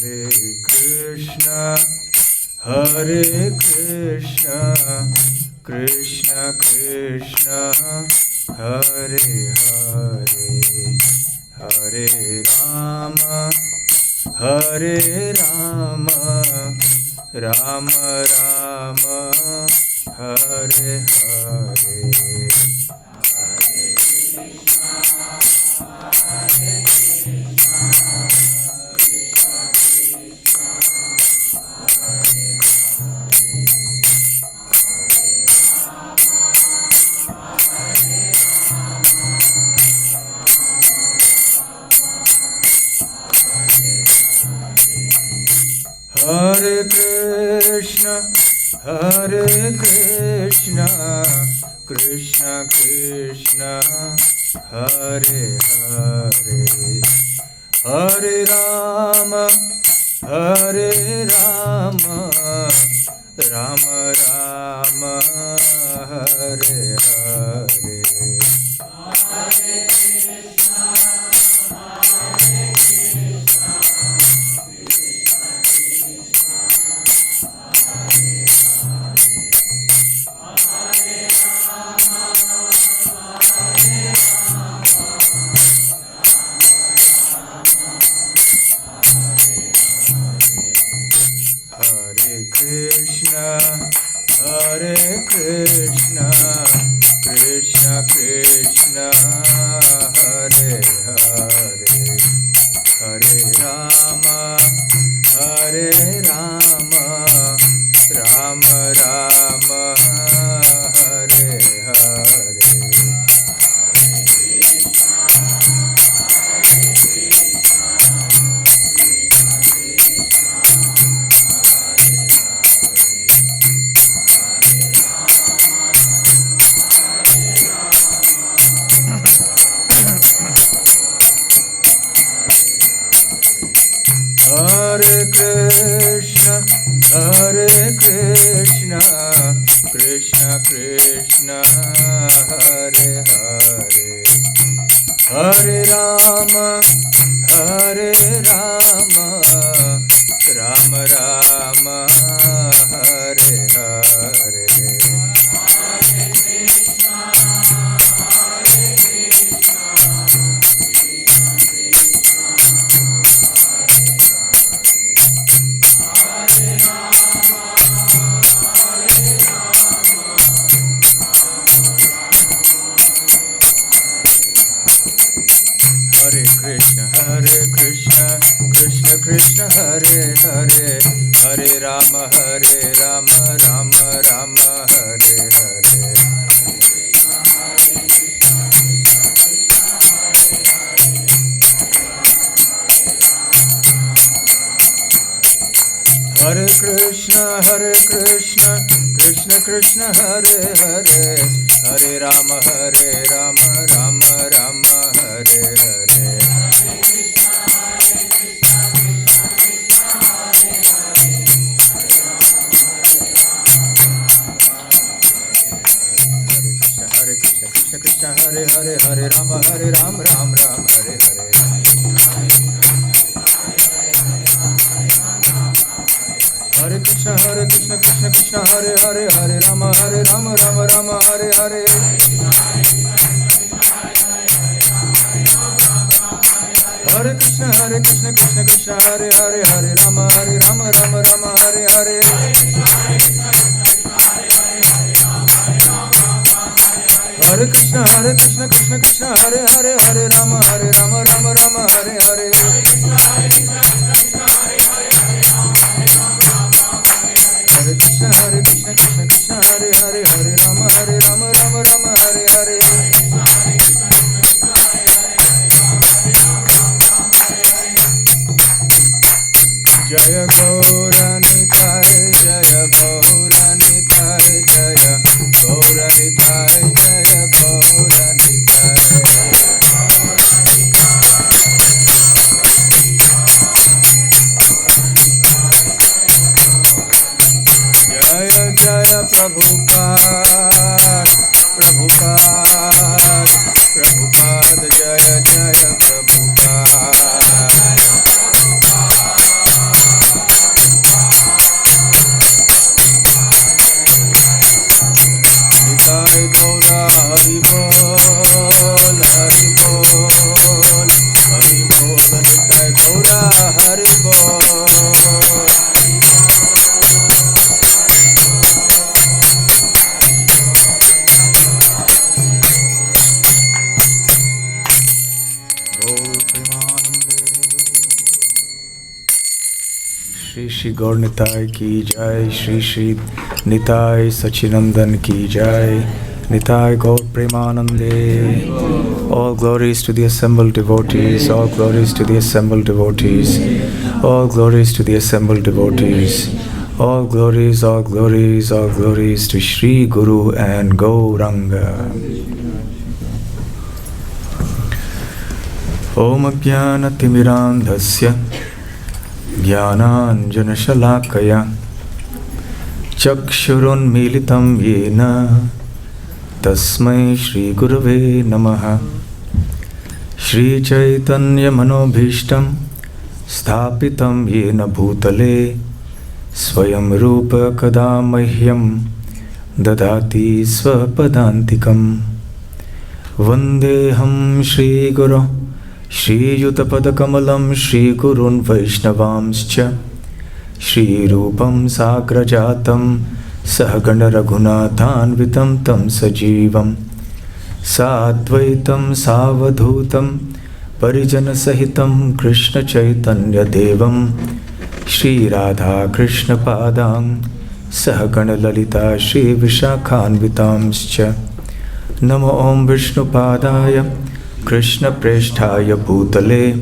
Krishna Krishna, Hare Hare, Hare Rama, Hare Rama, Rama Rama, Hare Hare. Hare Krishna, Krishna Krishna, Hare Hare, Hare Rama, Rama Rama, Hare Hare. Krishna Krishna, Hare Hare, Hare Rama, Rama Rama, Hare Hare. Hare Krishna, Krishna Krishna, Hare Hare, Hare Rama, Rama Rama, Hare Hare. Hare Krishna, Krishna Krishna, Hare Hare, Hare Rama, Rama Rama, Hare Hare. Hare Krishna, Krishna Krishna, Hare Hare, Hare Rama, Rama Rama, Hare Hare. Hare Hare, Hare Rama, Ram Ram, Hare Hare. Hare Krishna, Krishna Krishna, Hare Hare, Hare Rama, Rama Rama, Hare Hare. Hare Krishna, Krishna Krishna, Hare Hare, Hare Rama, Rama Rama, Hare Hare. Hare Krishna, Krishna Krishna, Hare Hare, Hare Rama, Rama Rama, Hare Hare. Hare Krishna, Krishna Hare Hare, Hare Rama, Rama Rama, Hare Hare. Jaya Gauranitai, Jaya Gauranitai, Jaya Gauranitai, Jaya Gauranitai. Jaya Jaya Prabhupada, Prabhupada, Jaya Jaya Prabhupada. Gaur Premanande. Shri Shri Gaur Nitai ki jai, Shri Shri Nitai Sachinandan ki jai, Nitai Gaur Premanande. All glories to the assembled devotees, all glories to the assembled devotees, all glories to the assembled devotees, all glories, all glories, all glories to Shri Guru and Gauranga. Om Ajnanatimmirandhasya Jnananjanashalakaya Chakshurunmilitam Yena Tasmai Shri Gurave Namaha. Shri Chaitanya Manobhishtam Sthapitam Yena Bhutale Swayam Rupa Kadamahyam Dadati Swapadantikam. Vandeham Shri Guru Shri Yutapadakamalam Shri Gurun Vaishnavamscha Shri Rupam Sagrajatam Sahagana Raghunathanvitam Tam Sajivam Sadvaitam Savadhutam Parijana Sahitam Krishna Chaitanya Devam Shri Radha Krishna Padang Sahagana Lalita Shri Vishakhanvitamscha. Namo Om Vishnu Padaya Krishna Presthaya Bhutale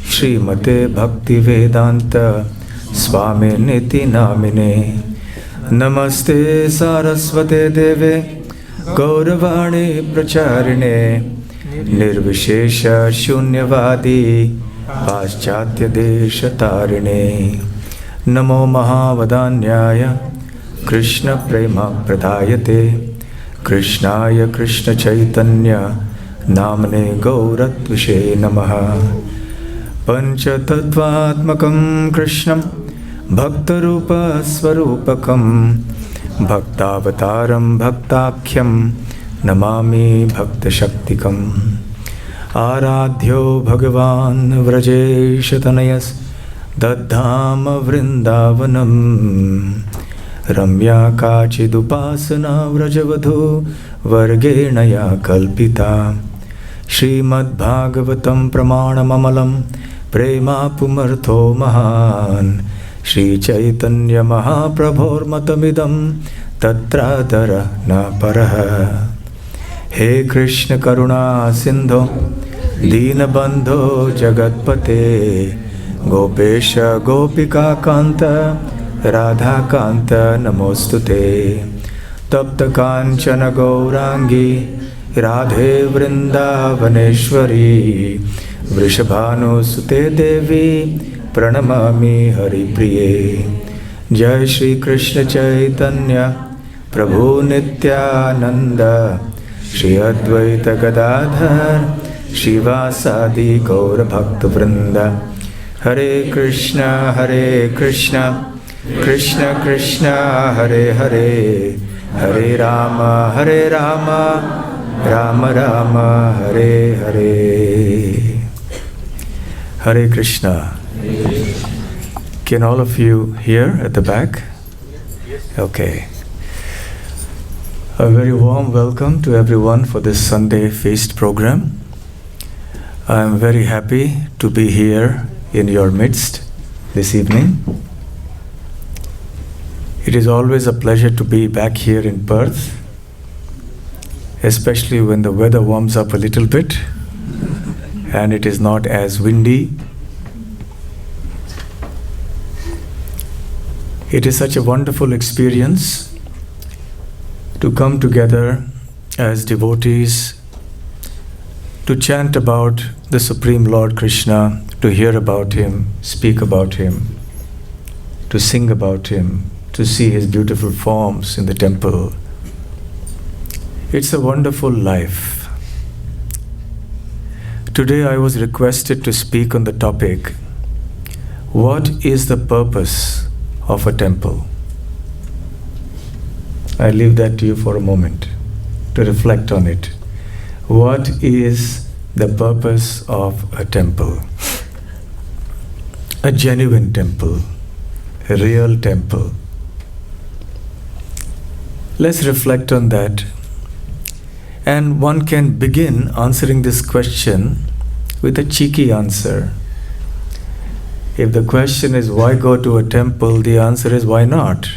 Srimate Bhakti Vedanta Swami Niti Namine. Namaste Saraswate Deve Gauravani Pracharine Nirvishesha Shunyavadi Paschatya Desha Tarine. Namo Mahavadanyaya Krishna Prema Pradayate Krishnaya Krishna Chaitanya Namane Gauratvishe Namaha. Panchatattvatmakam Krishnam Bhaktarupa Swarupakam Bhaktavataram Bhaktakhyam Namami Bhaktashaktikam. Aradhyo Bhagavan Vrajeshatanayas Dadhama Vrindavanam Ramya Kachidupasana Vrajavadhu Vargenaya Kalpita. Srimad Bhagavatam Pramanamamalam Prema Pumartho Mahan. Shri Chaitanya Mahaprabhor Matamidam Tatradara Na Paraha. He Krishna Karuna Sindho Dinabandho Jagatpate Gopesha Gopika Kanta Radha Kanta Namostute. Tapta Kanchana Gaurangi Radhe Vrindavaneshwari Vrishabhanu Sute Devi Pranamami Hari Priye. Jai Shri Krishna Chaitanya Prabhu Nityananda Shri Advaita Gadadhar Shivasadi Gaura Bhakta Vrinda. Hare Krishna Krishna Krishna Hare Hare Hare Rama Rama Rama Hare Hare. Hare Krishna. Can all of you hear at the back? Okay. A very warm welcome to everyone for this Sunday feast program. I am very happy to be here in your midst this evening. It is always a pleasure to be back here in Perth, especially when the weather warms up a little bit and it is not as windy. It is such a wonderful experience to come together as devotees to chant about the Supreme Lord Krishna, to hear about Him, speak about Him, to sing about Him, to see His beautiful forms in the temple. It's a wonderful life. Today I was requested to speak on the topic, what is the purpose of a temple? I leave that to you for a moment to reflect on it. What is the purpose of a temple? A genuine temple, a real temple. Let's reflect on that. And one can begin answering this question with a cheeky answer. If the question is why go to a temple, the answer is why not?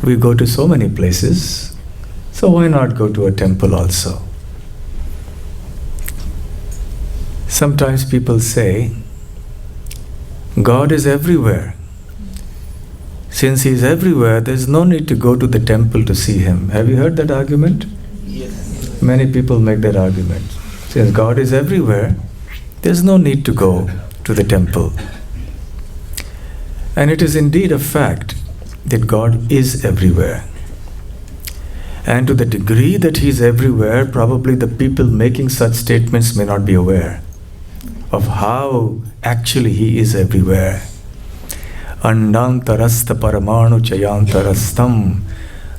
We go to so many places, so why not go to a temple also? Sometimes people say, God is everywhere. Since He is everywhere, there is no need to go to the temple to see Him. Have you heard that argument? Yes. Many people make that argument. Since God is everywhere, there is no need to go to the temple. And it is indeed a fact that God is everywhere. And to the degree that He is everywhere, probably the people making such statements may not be aware of how actually He is everywhere. Andantarastha paramanu chayantarastam.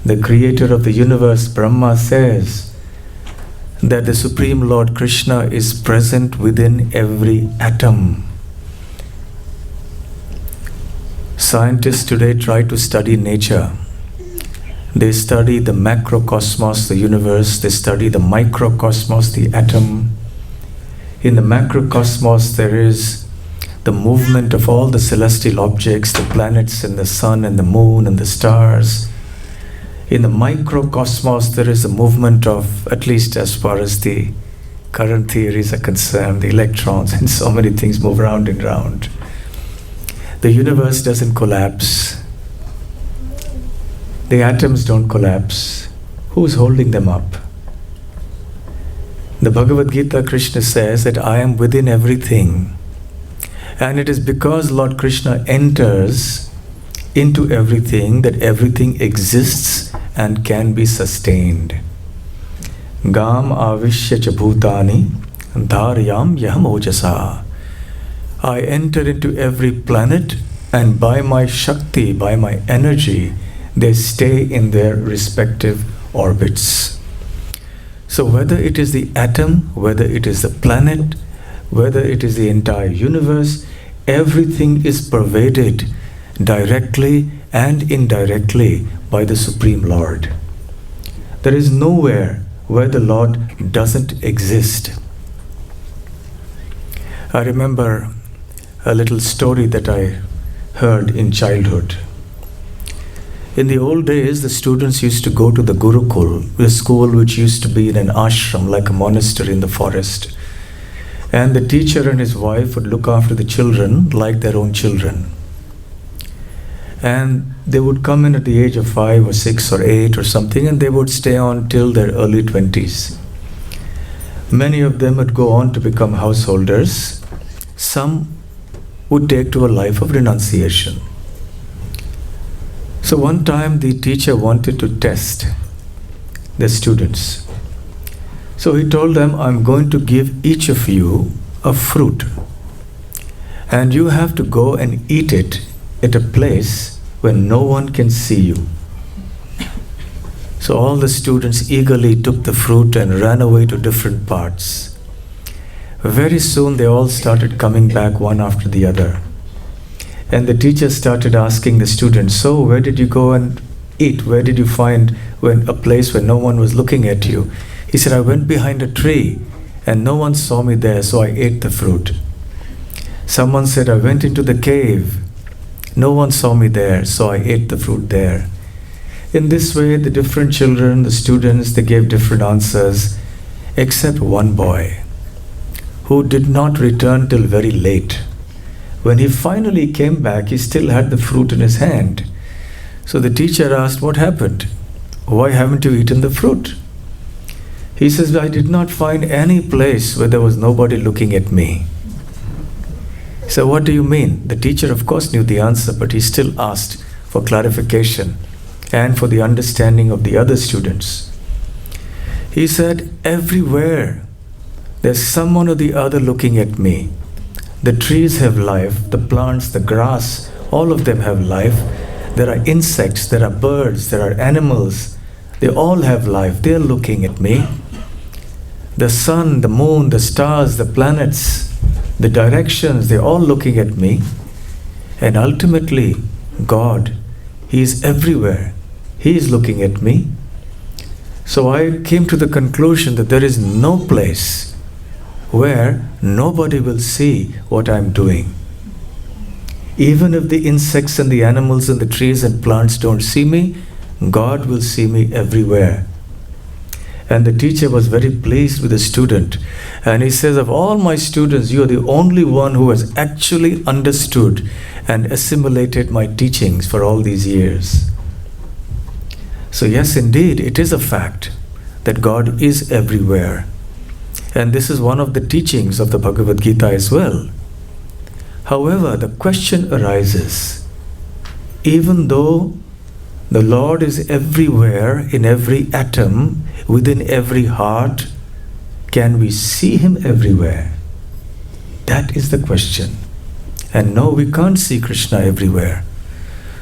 The creator of the universe, Brahma, says that the Supreme Lord Krishna is present within every atom. Scientists today try to study nature. They study the macrocosmos, the universe. They study the microcosmos, the atom. In the macrocosmos, there is the movement of all the celestial objects, the planets and the sun and the moon and the stars. In the microcosmos, there is a movement of, at least as far as the current theories are concerned, the electrons and so many things move round and round. The universe doesn't collapse. The atoms don't collapse. Who's holding them up? The Bhagavad Gita, Krishna says that I am within everything. And it is because Lord Krishna enters into everything that everything exists and can be sustained. Gam avishya cha bhutani dharyam yam ojasa. I enter into every planet, and by my Shakti, by my energy, they stay in their respective orbits. So whether it is the atom, whether it is the planet, whether it is the entire universe, everything is pervaded directly and indirectly by the Supreme Lord. There is nowhere where the Lord doesn't exist. I remember a little story that I heard in childhood. In the old days, the students used to go to the Gurukul, the school which used to be in an ashram, like a monastery in the forest. And the teacher and his wife would look after the children like their own children. And they would come in at the age of 5 or 6 or 8 or something, and they would stay on till their early 20s. Many of them would go on to become householders. Some would take to a life of renunciation. So one time the teacher wanted to test the students. So he told them, I'm going to give each of you a fruit. And you have to go and eat it at a place where no one can see you. So all the students eagerly took the fruit and ran away to different parts. Very soon they all started coming back one after the other. And the teacher started asking the students, so where did you go and eat? Where did you find a place where no one was looking at you? He said, I went behind a tree and no one saw me there, so I ate the fruit. Someone said, I went into the cave. No one saw me there, so I ate the fruit there. In this way, the different children, the students, they gave different answers, except one boy who did not return till very late. When he finally came back, he still had the fruit in his hand. So the teacher asked, what happened? Why haven't you eaten the fruit? He says, I did not find any place where there was nobody looking at me. So what do you mean? The teacher of course knew the answer, but he still asked for clarification and for the understanding of the other students. He said, everywhere there's someone or the other looking at me. The trees have life, the plants, the grass, all of them have life. There are insects, there are birds, there are animals. They all have life. They are looking at me. The sun, the moon, the stars, the planets, the directions, they're all looking at me. And ultimately, God, He is everywhere. He is looking at me. So I came to the conclusion that there is no place where nobody will see what I'm doing. Even if the insects and the animals and the trees and plants don't see me, God will see me everywhere. And the teacher was very pleased with the student. And he says, of all my students, you are the only one who has actually understood and assimilated my teachings for all these years. So yes, indeed, it is a fact that God is everywhere. And this is one of the teachings of the Bhagavad Gita as well. However, the question arises, even though the Lord is everywhere, in every atom, within every heart, can we see Him everywhere? That is the question. And no, we can't see Krishna everywhere.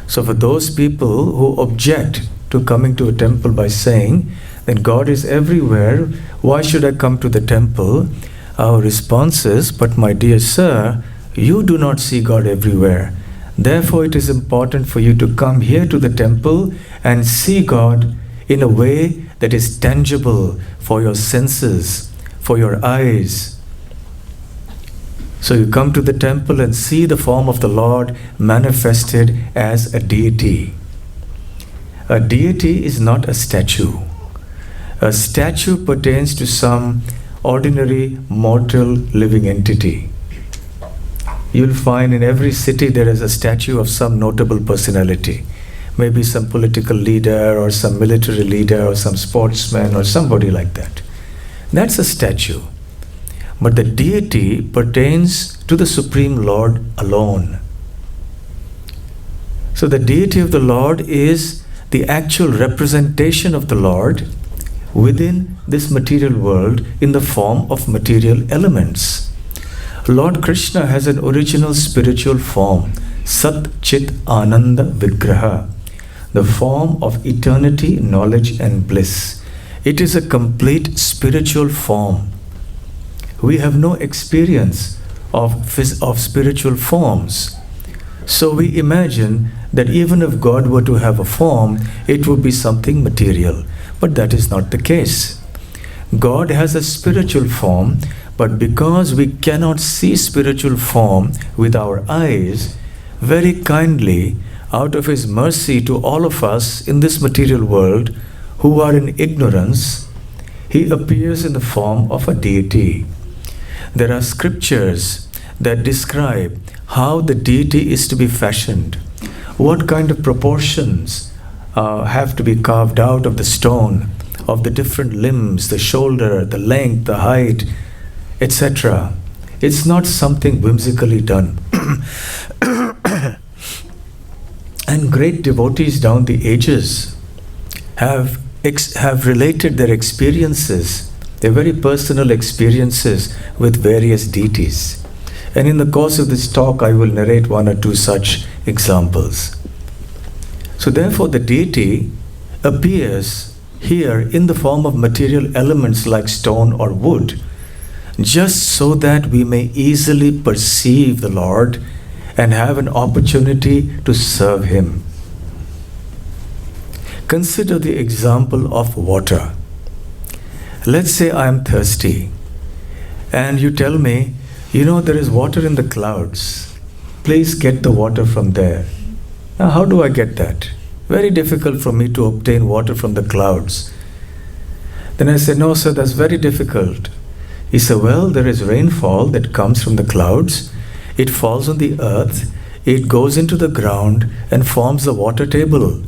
So for those people who object to coming to a temple by saying that God is everywhere, why should I come to the temple? Our response is, but my dear sir, you do not see God everywhere. Therefore, it is important for you to come here to the temple and see God in a way that is tangible for your senses, for your eyes. So you come to the temple and see the form of the Lord manifested as a deity. A deity is not a statue. A statue pertains to some ordinary mortal living entity. You'll find in every city there is a statue of some notable personality. Maybe some political leader or some military leader or some sportsman or somebody like that. That's a statue. But the deity pertains to the Supreme Lord alone. So the deity of the Lord is the actual representation of the Lord within this material world in the form of material elements. Lord Krishna has an original spiritual form, Sat Chit Ananda Vigraha, the form of eternity, knowledge and bliss. It is a complete spiritual form. We have no experience of spiritual forms. So we imagine that even if God were to have a form, it would be something material. But that is not the case. God has a spiritual form, but because we cannot see spiritual form with our eyes, very kindly, out of His mercy to all of us in this material world who are in ignorance, He appears in the form of a deity. There are scriptures that describe how the deity is to be fashioned, what kind of proportions have to be carved out of the stone, of the different limbs, the shoulder, the length, the height, etc. It's not something whimsically done. And great devotees down the ages have related their experiences, their very personal experiences with various deities. And in the course of this talk, I will narrate one or two such examples. So therefore, the deity appears here in the form of material elements like stone or wood, just so that we may easily perceive the Lord and have an opportunity to serve Him. Consider the example of water. Let's say I am thirsty and you tell me, there is water in the clouds. Please get the water from there. Now, how do I get that? Very difficult for me to obtain water from the clouds. Then I say, no, sir, that's very difficult. He said, well, there is rainfall that comes from the clouds. It falls on the earth. It goes into the ground and forms the water table.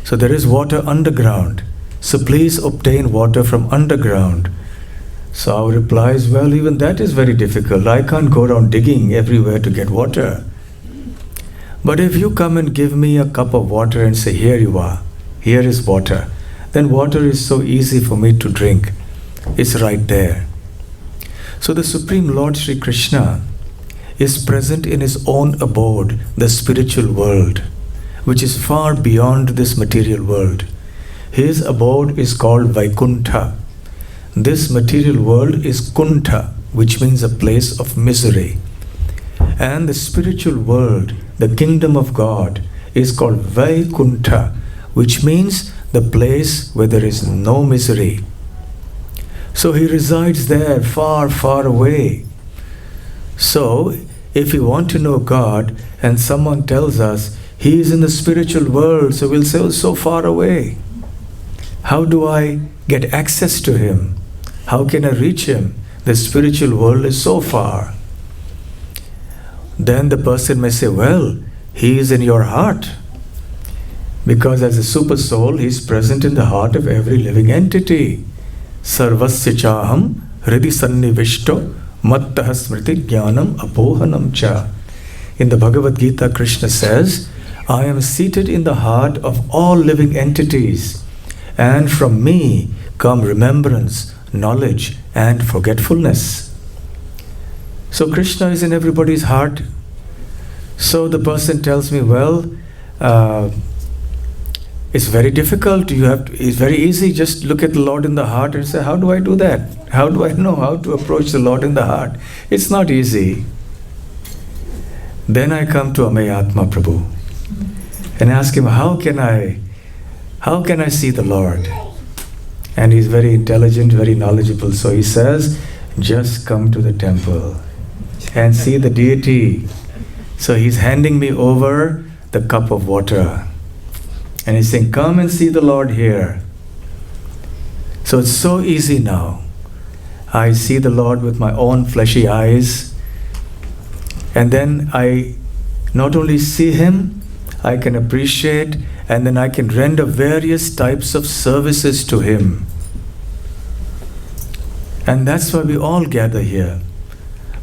So there is water underground. So please obtain water from underground. So our reply is, well, even that is very difficult. I can't go around digging everywhere to get water. But if you come and give me a cup of water and say, here you are, here is water, then water is so easy for me to drink. It's right there. So the Supreme Lord Sri Krishna is present in His own abode, the spiritual world, which is far beyond this material world. His abode is called Vaikuntha. This material world is Kuntha, which means a place of misery. And the spiritual world, the kingdom of God, is called Vaikuntha, which means the place where there is no misery. So he resides there, far, far away. So, if we want to know God and someone tells us he is in the spiritual world, so we'll say, oh, so far away. How do I get access to him? How can I reach him? The spiritual world is so far. Then the person may say, well, he is in your heart. Because as a super soul, he is present in the heart of every living entity. Sarvasya chaham hridi sannivishto mattah smriti jnanam apohanam cha. In the Bhagavad Gita, Krishna says, I am seated in the heart of all living entities, and from me come remembrance, knowledge, and forgetfulness. So Krishna is in everybody's heart. So the person tells me, well, it's very difficult. It's very easy. Just look at the Lord in the heart and say, how do I do that? How do I know how to approach the Lord in the heart? It's not easy. Then I come to Amayatma Prabhu and ask him, how can I see the Lord? And he's very intelligent, very knowledgeable. So he says, just come to the temple and see the deity. So he's handing me over the cup of water. And he's saying, come and see the Lord here. So it's so easy now. I see the Lord with my own fleshy eyes. And then I not only see him, I can appreciate, and then I can render various types of services to him. And that's why we all gather here.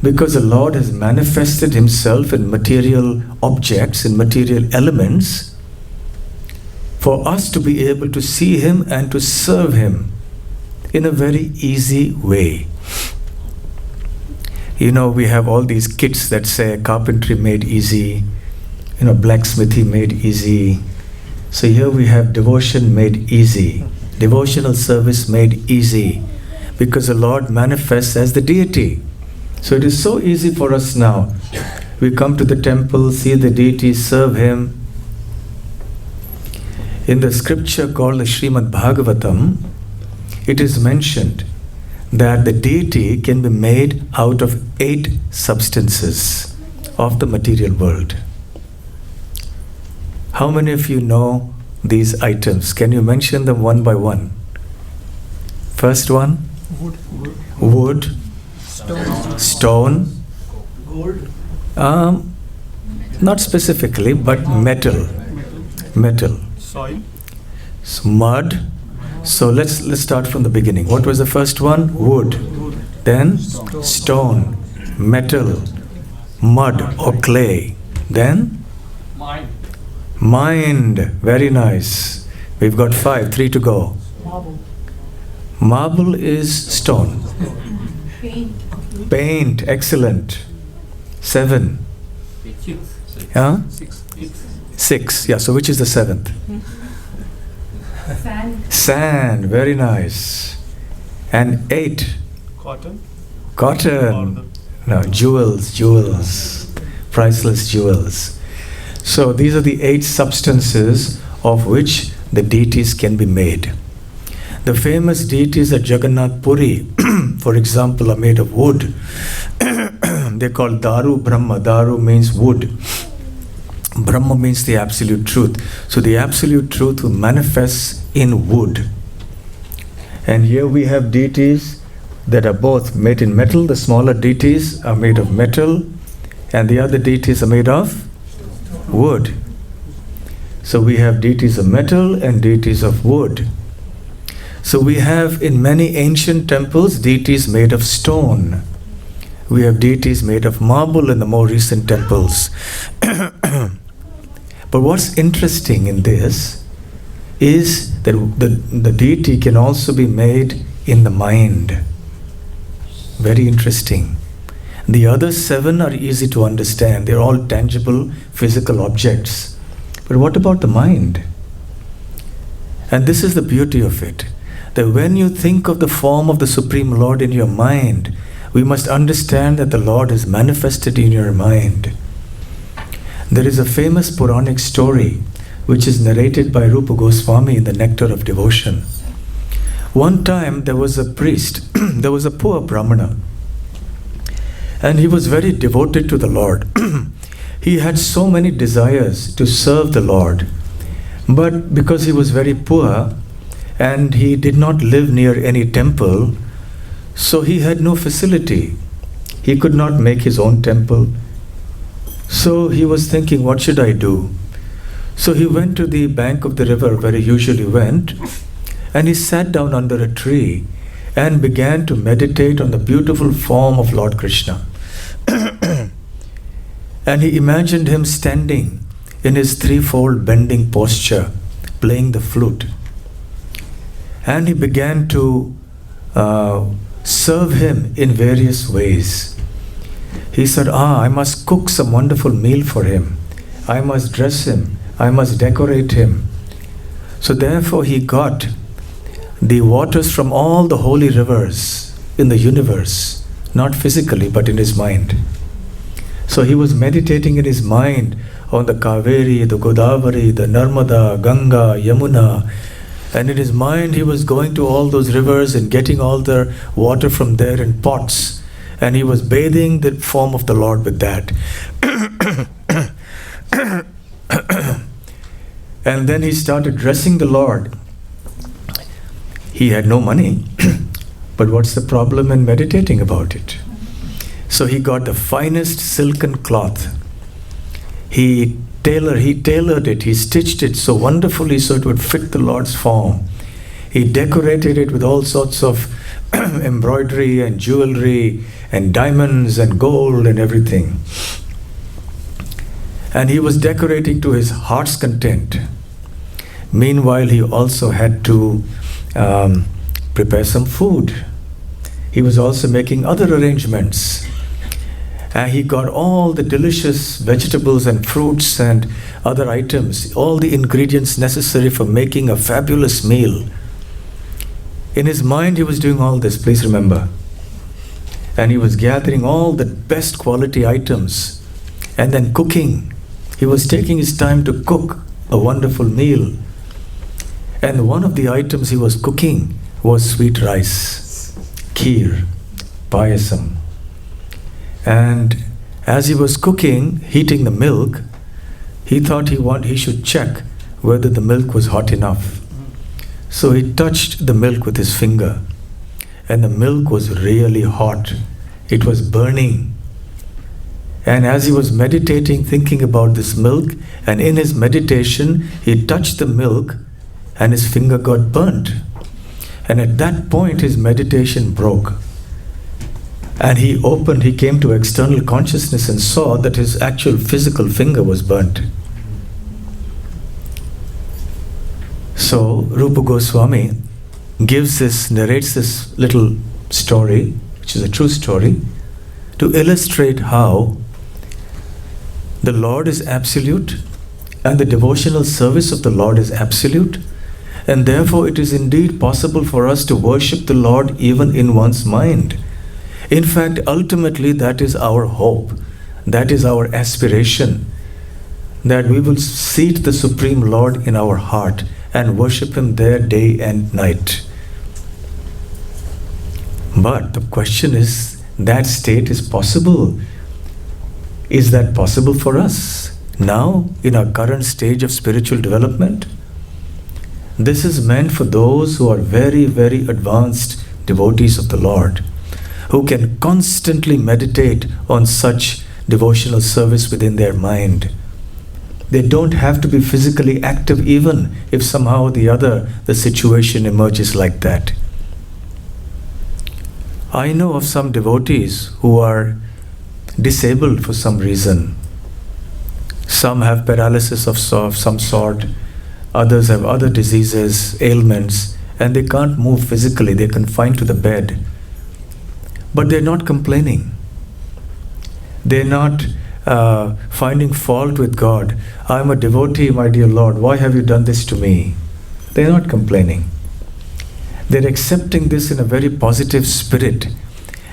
Because the Lord has manifested himself in material objects, in material elements, for us to be able to see him and to serve him in a very easy way. You know, we have all these kits that say carpentry made easy, blacksmithy made easy. So here we have devotion made easy, devotional service made easy, because the Lord manifests as the deity. So it is so easy for us now. We come to the temple, see the deity, serve him. In the scripture called the Srimad Bhagavatam, it is mentioned that the deity can be made out of 8 substances of the material world. How many of you know these items? Can you mention them one by one? First one? Wood. Stone. Gold. Not specifically, but metal. Soil. Mud. So let's start from the beginning. What was the first one? Wood. Then stone, metal, mud or clay. Then mind. Very nice. We've got 5, 3 to go. Marble is stone. Paint. Excellent. 7. 6. Yeah, so which is the 7th? Sand. Very nice. And 8. Cotton. No, jewels. Priceless jewels. So these are the 8 substances of which the deities can be made. The famous deities at Jagannath Puri, for example, are made of wood. They're called Daru Brahma. Daru means wood. Brahma means the absolute truth. So the absolute truth will manifest in wood. And here we have deities that are both made in metal. The smaller deities are made of metal, and the other deities are made of wood. So we have deities of metal and deities of wood. So we have in many ancient temples deities made of stone. We have deities made of marble in the more recent temples. But what's interesting in this is that the deity can also be made in the mind. Very interesting. The other 7 are easy to understand. They're all tangible physical objects. But what about the mind? And this is the beauty of it. That when you think of the form of the Supreme Lord in your mind, we must understand that the Lord is manifested in your mind. There is a famous Puranic story which is narrated by Rupa Goswami in the Nectar of Devotion. One time there was a priest, there was a poor Brahmana, and he was very devoted to the Lord. He had so many desires to serve the Lord, but because he was very poor and he did not live near any temple, so he had no facility. He could not make his own temple. So he was thinking, what should I do? So he went to the bank of the river where he usually went, and he sat down under a tree and began to meditate on the beautiful form of Lord Krishna. And he imagined him standing in his threefold bending posture, playing the flute. And he began to serve him in various ways. He said, I must cook some wonderful meal for him. I must dress him. I must decorate him. So therefore he got the waters from all the holy rivers in the universe, not physically but in his mind. So he was meditating in his mind on the Kaveri, the Godavari, the Narmada, Ganga, Yamuna, and in his mind he was going to all those rivers and getting all the water from there in pots, and he was bathing the form of the Lord with that. And then he started dressing the Lord. He had no money, but what's the problem in meditating about it? So he got the finest silken cloth. He tailored it, he stitched it so wonderfully so it would fit the Lord's form. He decorated it with all sorts of embroidery and jewelry and diamonds and gold and everything. And he was decorating to his heart's content. Meanwhile, he also had to prepare some food. He was also making other arrangements. He got all the delicious vegetables and fruits and other items, all the ingredients necessary for making a fabulous meal. In his mind, he was doing all this, please remember. And he was gathering all the best quality items and then cooking. He was taking his time to cook a wonderful meal. And one of the items he was cooking was sweet rice, kheer, payasam. And as he was cooking, heating the milk, he thought he should check whether the milk was hot enough. So he touched the milk with his finger, and the milk was really hot. It was burning. And as he was meditating, thinking about this milk, and in his meditation, he touched the milk, and his finger got burnt. And at that point, his meditation broke. And he came to external consciousness and saw that his actual physical finger was burnt. So Rupa Goswami narrates this little story, which is a true story, to illustrate how the Lord is absolute and the devotional service of the Lord is absolute, and therefore it is indeed possible for us to worship the Lord even in one's mind. In fact, ultimately that is our hope, that is our aspiration, that we will seat the Supreme Lord in our heart and worship Him there day and night. But the question is, that state is possible. Is that possible for us now in our current stage of spiritual development? This is meant for those who are very, very advanced devotees of the Lord, who can constantly meditate on such devotional service within their mind. They don't have to be physically active even if somehow or the other the situation emerges like that. I know of some devotees who are disabled for some reason. Some have paralysis of some sort, others have other diseases, ailments, and they can't move physically, they're confined to the bed. But they're not complaining. They're not finding fault with God. I'm a devotee, my dear Lord, why have you done this to me? They're not complaining. They're accepting this in a very positive spirit.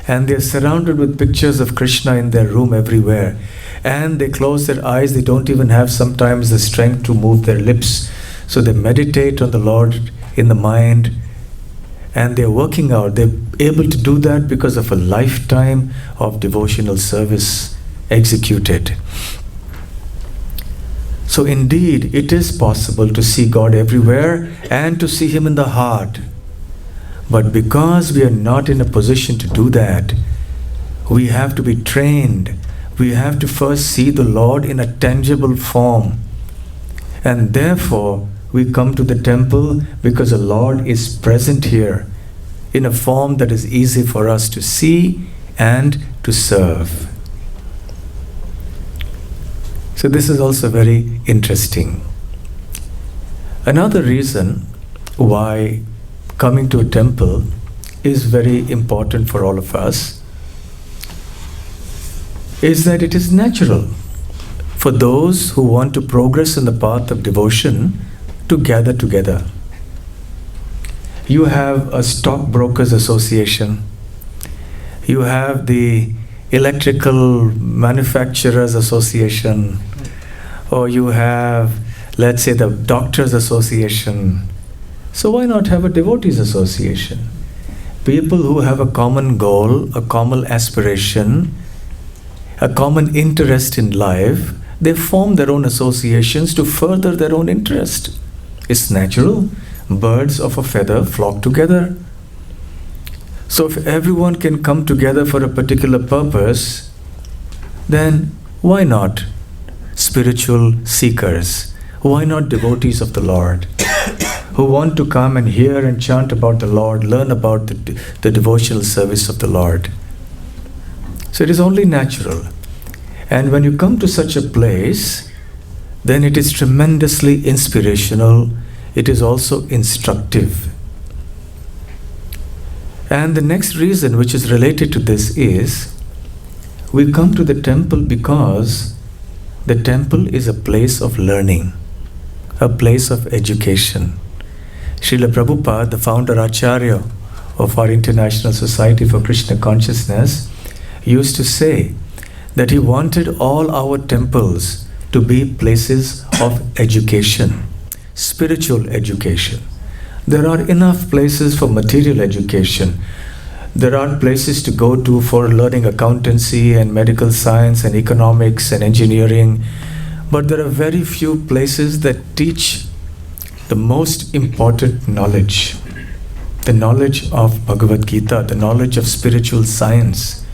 And they're surrounded with pictures of Krishna in their room everywhere. And they close their eyes, they don't even have sometimes the strength to move their lips. So they meditate on the Lord in the mind. and they're working out. They're able to do that because of a lifetime of devotional service executed. So indeed, it is possible to see God everywhere and to see Him in the heart. But because we are not in a position to do that, we have to be trained. We have to first see the Lord in a tangible form. And therefore, we come to the temple because the Lord is present here in a form that is easy for us to see and to serve. So this is also very interesting. Another reason why coming to a temple is very important for all of us is that it is natural for those who want to progress in the path of devotion to gather together. You have a stockbrokers association, you have the electrical manufacturers association, or you have, let's say, the doctors association. So why not have a devotees association? People who have a common goal, a common aspiration, a common interest in life, they form their own associations to further their own interest. It's natural. Birds of a feather flock together. So if everyone can come together for a particular purpose, then why not spiritual seekers? Why not devotees of the Lord who want to come and hear and chant about the Lord, learn about the devotional service of the Lord? So it is only natural. And when you come to such a place, then it is tremendously inspirational. It is also instructive. And the next reason which is related to this is, we come to the temple because the temple is a place of learning, a place of education. Srila Prabhupada, the founder Acharya of our International Society for Krishna Consciousness, used to say that he wanted all our temples to be places of education, spiritual education. There are enough places for material education. There are places to go to for learning accountancy and medical science and economics and engineering. But there are very few places that teach the most important knowledge. The knowledge of Bhagavad Gita, the knowledge of spiritual science.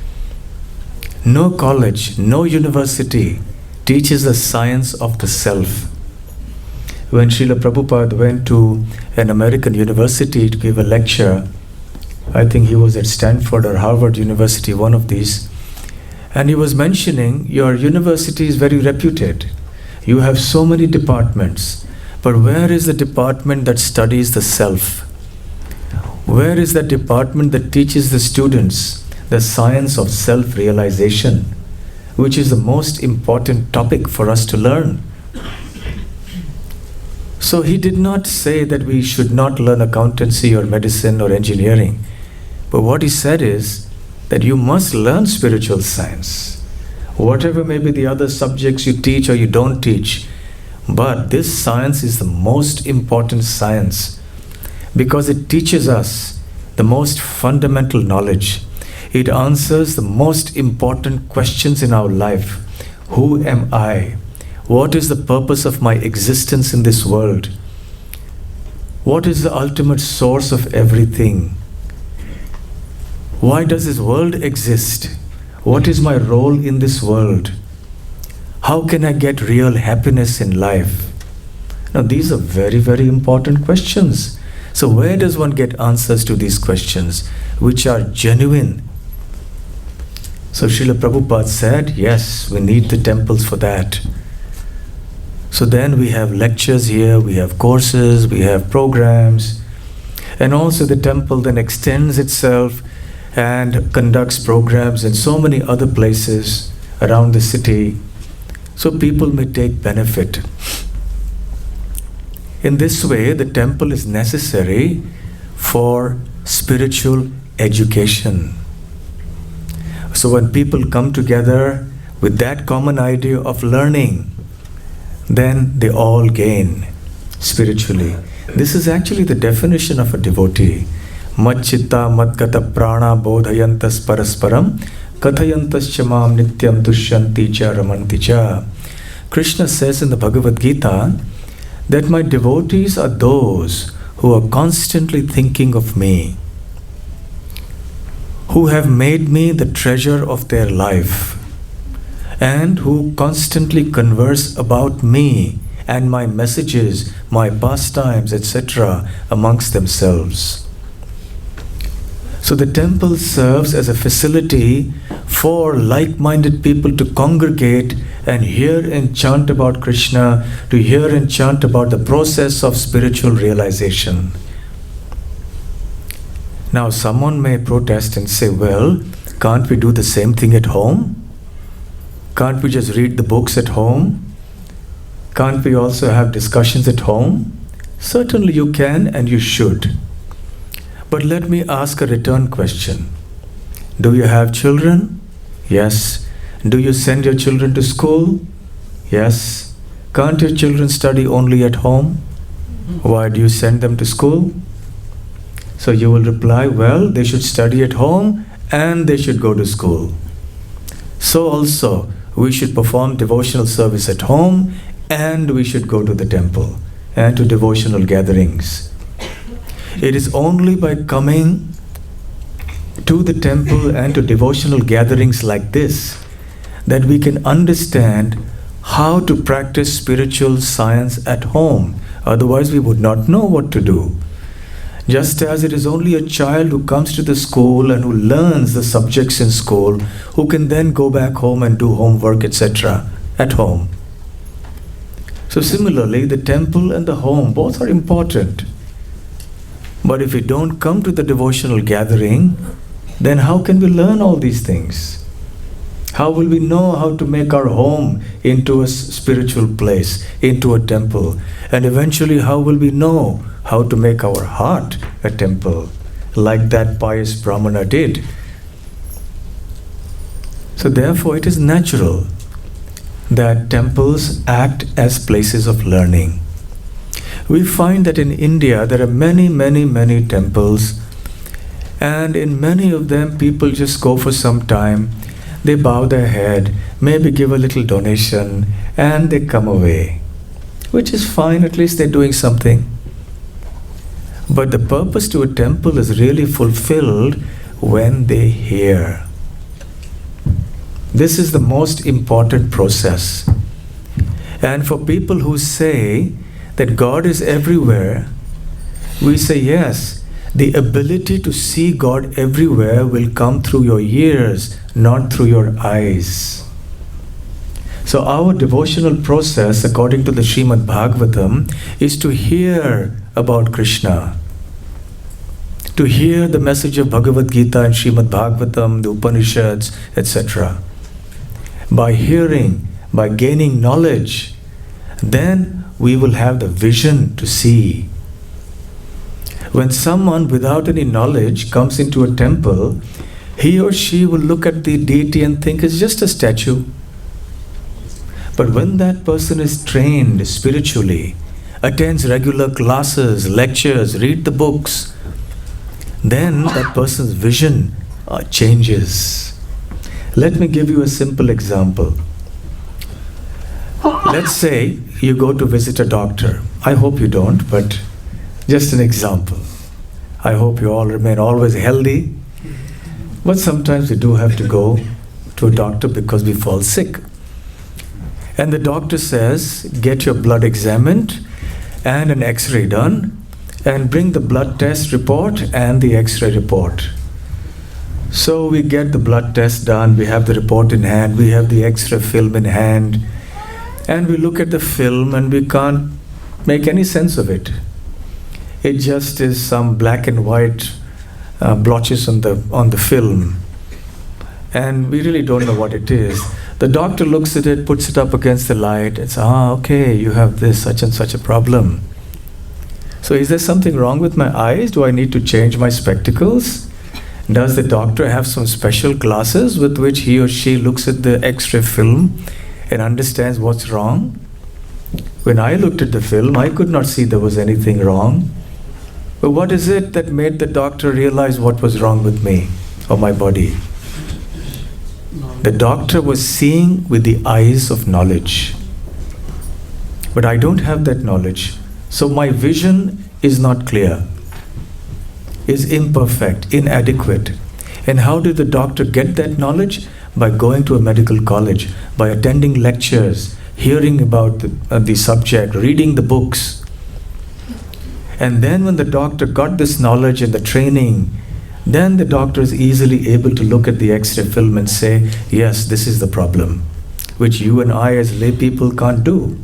No college, no university teaches the science of the self. When Srila Prabhupada went to an American university to give a lecture, I think he was at Stanford or Harvard University, one of these, and he was mentioning, your university is very reputed. You have so many departments, but where is the department that studies the self? Where is that department that teaches the students the science of self-realization, which is the most important topic for us to learn? So he did not say that we should not learn accountancy or medicine or engineering. But what he said is that you must learn spiritual science. Whatever may be the other subjects you teach or you don't teach. But this science is the most important science because it teaches us the most fundamental knowledge. It answers the most important questions in our life. Who am I? What is the purpose of my existence in this world? What is the ultimate source of everything? Why does this world exist? What is my role in this world? How can I get real happiness in life? Now, these are very, very important questions. So where does one get answers to these questions, which are genuine? So Srila Prabhupada said, yes, we need the temples for that. So then we have lectures here, we have courses, we have programs, and also the temple then extends itself and conducts programs in so many other places around the city, so people may take benefit. In this way, the temple is necessary for spiritual education. So when people come together with that common idea of learning, then they all gain spiritually. This is actually the definition of a devotee. Machchitta madgata prana bodhayantas parasparam kathayantas chamam nityam dushyanti cha ramanti cha. Krishna says in the Bhagavad Gita that my devotees are those who are constantly thinking of me, who have made me the treasure of their life, and who constantly converse about me and my messages, my pastimes, etc. amongst themselves. So the temple serves as a facility for like-minded people to congregate and hear and chant about Krishna, to hear and chant about the process of spiritual realization. Now someone may protest and say, well, can't we do the same thing at home? Can't we just read the books at home? Can't we also have discussions at home? Certainly you can and you should. But let me ask a return question. Do you have children? Yes. Do you send your children to school? Yes. Can't your children study only at home? Why do you send them to school? So you will reply, well, they should study at home and they should go to school. So also, we should perform devotional service at home and we should go to the temple and to devotional gatherings. It is only by coming to the temple and to devotional gatherings like this that we can understand how to practice spiritual science at home. Otherwise, we would not know what to do. Just as it is only a child who comes to the school and who learns the subjects in school who can then go back home and do homework, etc. at home. So similarly, the temple and the home both are important. But if we don't come to the devotional gathering, then how can we learn all these things? How will we know how to make our home into a spiritual place, into a temple? And eventually, how will we know how to make our heart a temple, like that pious Brahmana did? So therefore, it is natural that temples act as places of learning. We find that in India there are many temples, and in many of them people just go for some time, they bow their head, maybe give a little donation, and they come away. Which is fine, at least they're doing something. But the purpose to a temple is really fulfilled when they hear. This is the most important process. And for people who say that God is everywhere, we say yes, the ability to see God everywhere will come through your ears, not through your eyes. So our devotional process, according to the Srimad Bhagavatam, is to hear about Krishna, to hear the message of Bhagavad Gita and Srimad Bhagavatam, the Upanishads, etc. By hearing, by gaining knowledge, then we will have the vision to see. When someone without any knowledge comes into a temple, he or she will look at the deity and think it's just a statue. But when that person is trained spiritually, attends regular classes, lectures, read the books, then that person's vision changes. Let me give you a simple example. Let's say you go to visit a doctor. I hope you don't, but just an example. I hope you all remain always healthy. But sometimes we do have to go to a doctor because we fall sick. And the doctor says, get your blood examined and an X-ray done, and bring the blood test report and the X-ray report. So we get the blood test done, we have the report in hand, we have the X-ray film in hand, and we look at the film and we can't make any sense of it. It just is some black and white blotches on the film, and we really don't know what it is. The doctor looks at it, puts it up against the light, and says, okay, you have this such and such a problem. So is there something wrong with my eyes? Do I need to change my spectacles? Does the doctor have some special glasses with which he or she looks at the X-ray film and understands what's wrong? When I looked at the film, I could not see there was anything wrong. But what is it that made the doctor realize what was wrong with me or my body? The doctor was seeing with the eyes of knowledge. But I don't have that knowledge. So my vision is not clear, is imperfect, inadequate. And how did the doctor get that knowledge? By going to a medical college, by attending lectures, hearing about the subject, reading the books. And then when the doctor got this knowledge and the training, then the doctor is easily able to look at the X-ray film and say, yes, this is the problem, which you and I as lay people can't do.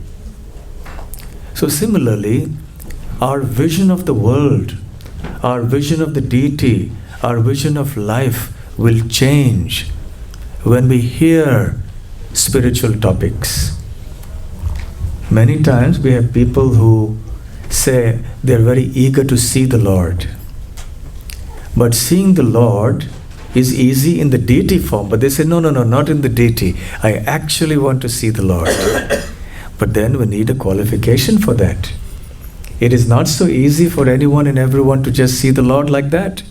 So similarly, our vision of the world, our vision of the deity, our vision of life will change when we hear spiritual topics. Many times we have people who say they're very eager to see the Lord. But seeing the Lord is easy in the deity form. But they say, no, not in the deity. I actually want to see the Lord. But then we need a qualification for that. It is not so easy for anyone and everyone to just see the Lord like that.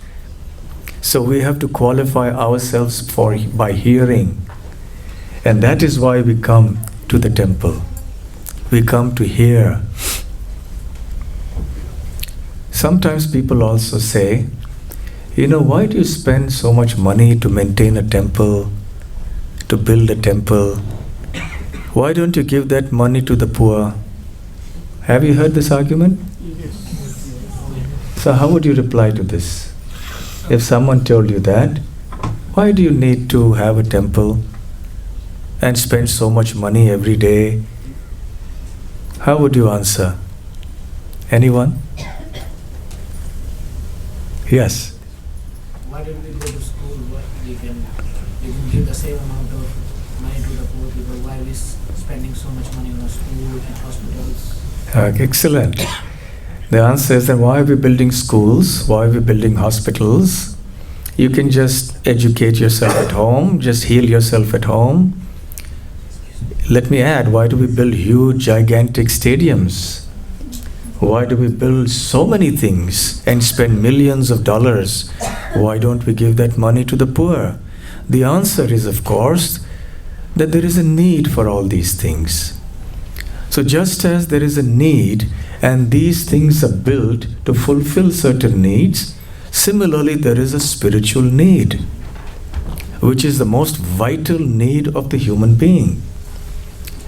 So we have to qualify ourselves by hearing. And that is why we come to the temple. We come to hear. Sometimes people also say, why do you spend so much money to maintain a temple, to build a temple? Why don't you give that money to the poor? Have you heard this argument? So how would you reply to this? If someone told you that, why do you need to have a temple and spend so much money every day? How would you answer? Anyone? Yes. Why don't we go to school? We can give the same amount of money to the poor people. Why are we spending so much money on a school and hospitals? Excellent. The answer is then why are we building schools? Why are we building hospitals? You can just educate yourself at home, just heal yourself at home. Let me add, why do we build huge, gigantic stadiums? Why do we build so many things and spend millions of dollars? Why don't we give that money to the poor? The answer is, of course, that there is a need for all these things. So just as there is a need and these things are built to fulfill certain needs, similarly there is a spiritual need, which is the most vital need of the human being.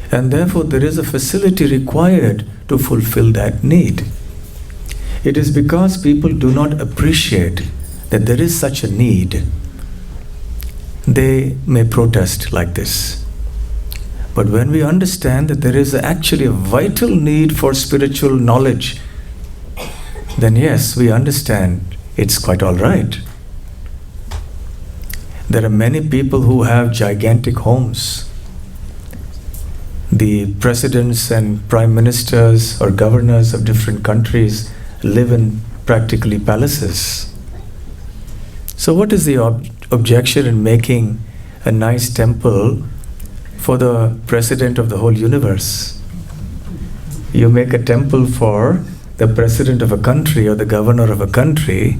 And therefore there is a facility required to fulfill that need. It is because people do not appreciate that there is such a need, they may protest like this. But when we understand that there is actually a vital need for spiritual knowledge, then yes, we understand it's quite all right. There are many people who have gigantic homes. The presidents and prime ministers or governors of different countries live in practically palaces. So what is the objection in making a nice temple for the president of the whole universe? You make a temple for the president of a country or the governor of a country,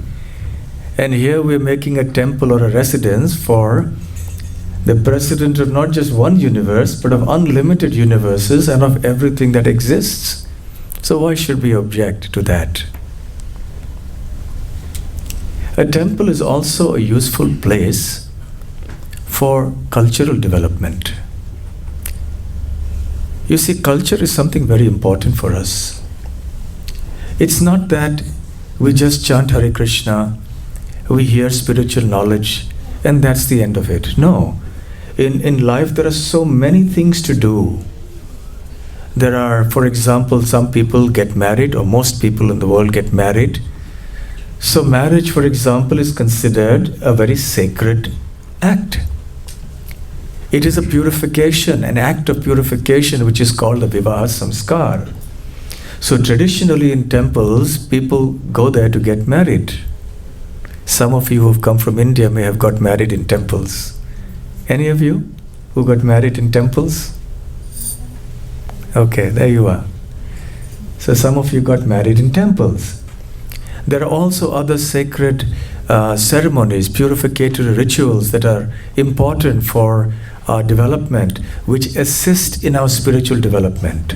and here we're making a temple or a residence for the president of not just one universe, but of unlimited universes and of everything that exists. So why should we object to that? A temple is also a useful place for cultural development. You see, culture is something very important for us. It's not that we just chant Hare Krishna, we hear spiritual knowledge, and that's the end of it. No. In life, there are so many things to do. There are, for example, some people get married, or most people in the world get married. So marriage, for example, is considered a very sacred act. It is a purification, an act of purification, which is called the Vivaha Samskar. So traditionally in temples, people go there to get married. Some of you who have come from India may have got married in temples. Any of you who got married in temples? Okay, there you are. So some of you got married in temples. There are also other sacred ceremonies, purificatory rituals that are important for our development, which assist in our spiritual development.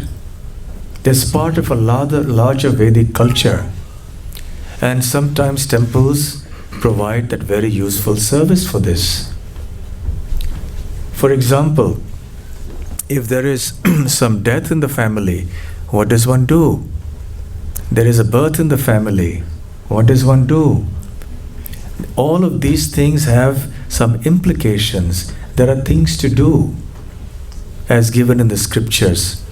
There's part of a larger Vedic culture, and sometimes temples provide that very useful service for this. For example, if there is some death in the family, what does one do? There is a birth in the family, what does one do? All of these things have some implications. There are things to do as given in the scriptures.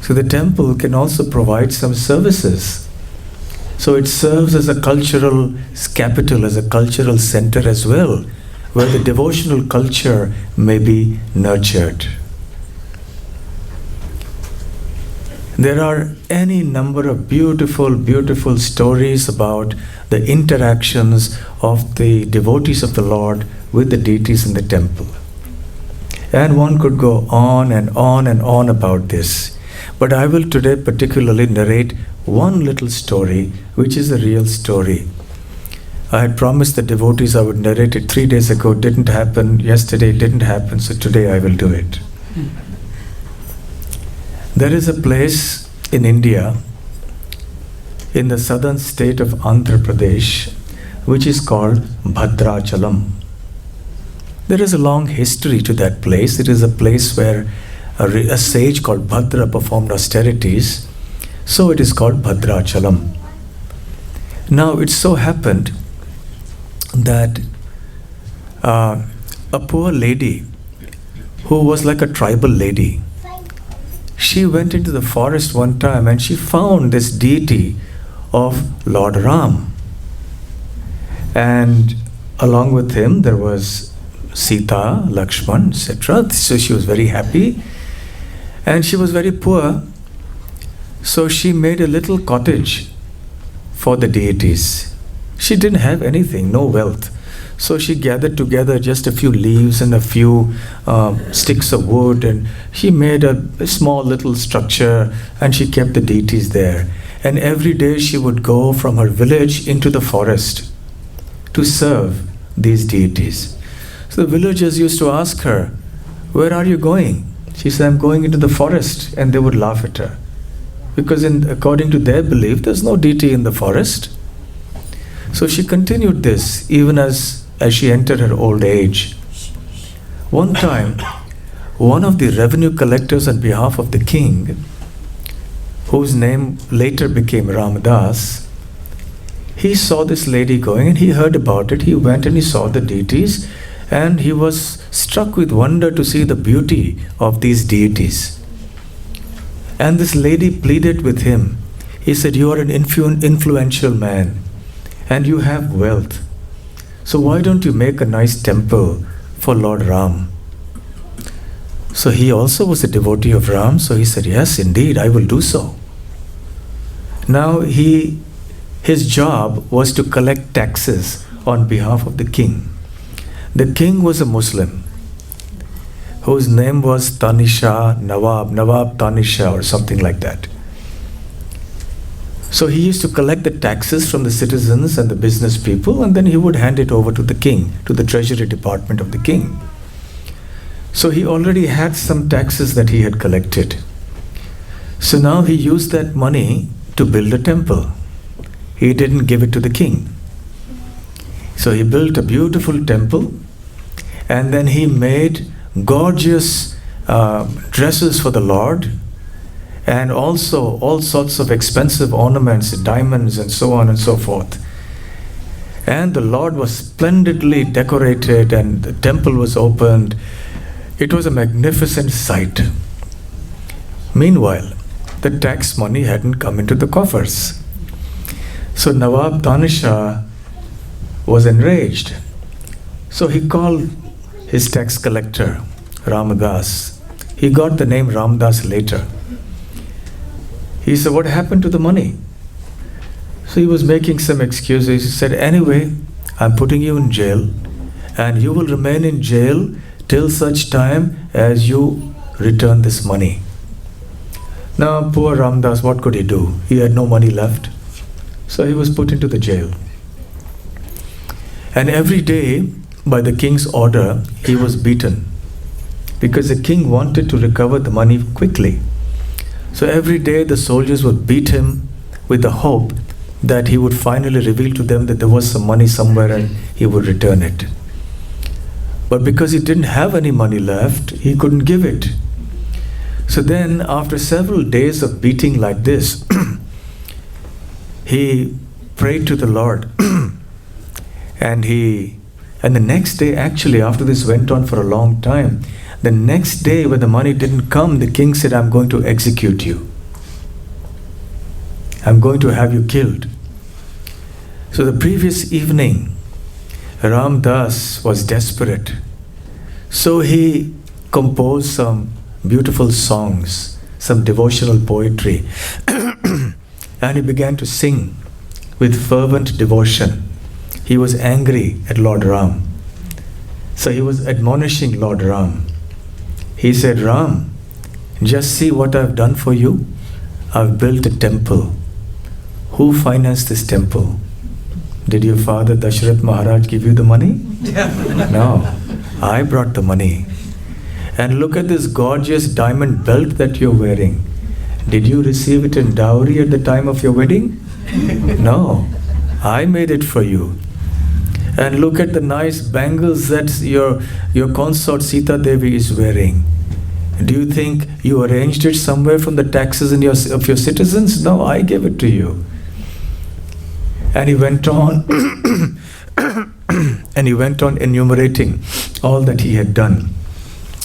So the temple can also provide some services. So it serves as a cultural capital, as a cultural center as well, where the devotional culture may be nurtured. There are any number of beautiful, beautiful stories about the interactions of the devotees of the Lord with the deities in the temple. And one could go on and on and on about this. But I will today particularly narrate one little story, which is a real story. I had promised the devotees I would narrate it 3 days ago. It didn't happen. Yesterday it didn't happen. So today I will do it. There is a place in India, in the southern state of Andhra Pradesh, which is called Bhadrachalam. There is a long history to that place. It is a place where a sage called Bhadra performed austerities, so it is called Bhadrachalam. Now it so happened that a poor lady who was like a tribal lady, she went into the forest one time and she found this deity of Lord Ram. And along with him there was Sita, Lakshman, etc. So she was very happy. And she was very poor. So she made a little cottage for the deities. She didn't have anything, no wealth. So she gathered together just a few leaves and a few sticks of wood, and she made a small little structure and she kept the deities there. And every day she would go from her village into the forest to serve these deities. So the villagers used to ask her, "Where are you going?" She said, "I'm going into the forest." And they would laugh at her. Because according to their belief, there's no deity in the forest. So she continued this even as she entered her old age. One time, one of the revenue collectors on behalf of the king, whose name later became Ramadas, he saw this lady going and he heard about it. He went and he saw the deities and he was struck with wonder to see the beauty of these deities. And this lady pleaded with him. He said, "You are an influential man and you have wealth. So why don't you make a nice temple for Lord Ram?" So he also was a devotee of Ram. So he said, "Yes, indeed, I will do so." Now his job was to collect taxes on behalf of the king. The king was a Muslim whose name was Tanisha, Nawab Tanisha or something like that. So he used to collect the taxes from the citizens and the business people, and then he would hand it over to the king, to the treasury department of the king. So he already had some taxes that he had collected. So now he used that money to build a temple. He didn't give it to the king. So he built a beautiful temple, and then he made gorgeous dresses for the Lord, and also all sorts of expensive ornaments, diamonds and so on and so forth. And the Lord was splendidly decorated and the temple was opened. It was a magnificent sight. Meanwhile, the tax money hadn't come into the coffers. So Nawab Tanisha was enraged. So he called his tax collector, Ramadas. He got the name Ramadas later. He said, "What happened to the money?" So he was making some excuses. He said, "Anyway, I'm putting you in jail, and you will remain in jail till such time as you return this money." Now, poor Ramadas, what could he do? He had no money left. So he was put into the jail. And every day, by the king's order, he was beaten, because the king wanted to recover the money quickly. So every day the soldiers would beat him with the hope that he would finally reveal to them that there was some money somewhere and he would return it. But because he didn't have any money left, he couldn't give it. So then, after several days of beating like this, he prayed to the Lord. And the next day, actually, after this went on for a long time, the next day when the money didn't come, the king said, I'm going to execute you. I'm going to have you killed. So the previous evening, Ram Das was desperate. So he composed some beautiful songs, some devotional poetry. And he began to sing with fervent devotion. He was angry at Lord Ram. So he was admonishing Lord Ram. He said, Ram, just see what I've done for you. I've built a temple. Who financed this temple? Did your father Dashrath Maharaj give you the money? No, I brought the money. And look at this gorgeous diamond belt that you're wearing. Did you receive it in dowry at the time of your wedding? No, I made it for you. And look at the nice bangles that your consort Sita Devi is wearing. Do you think you arranged it somewhere from the taxes of your citizens? No, I gave it to you. And he went on and he went on enumerating all that he had done.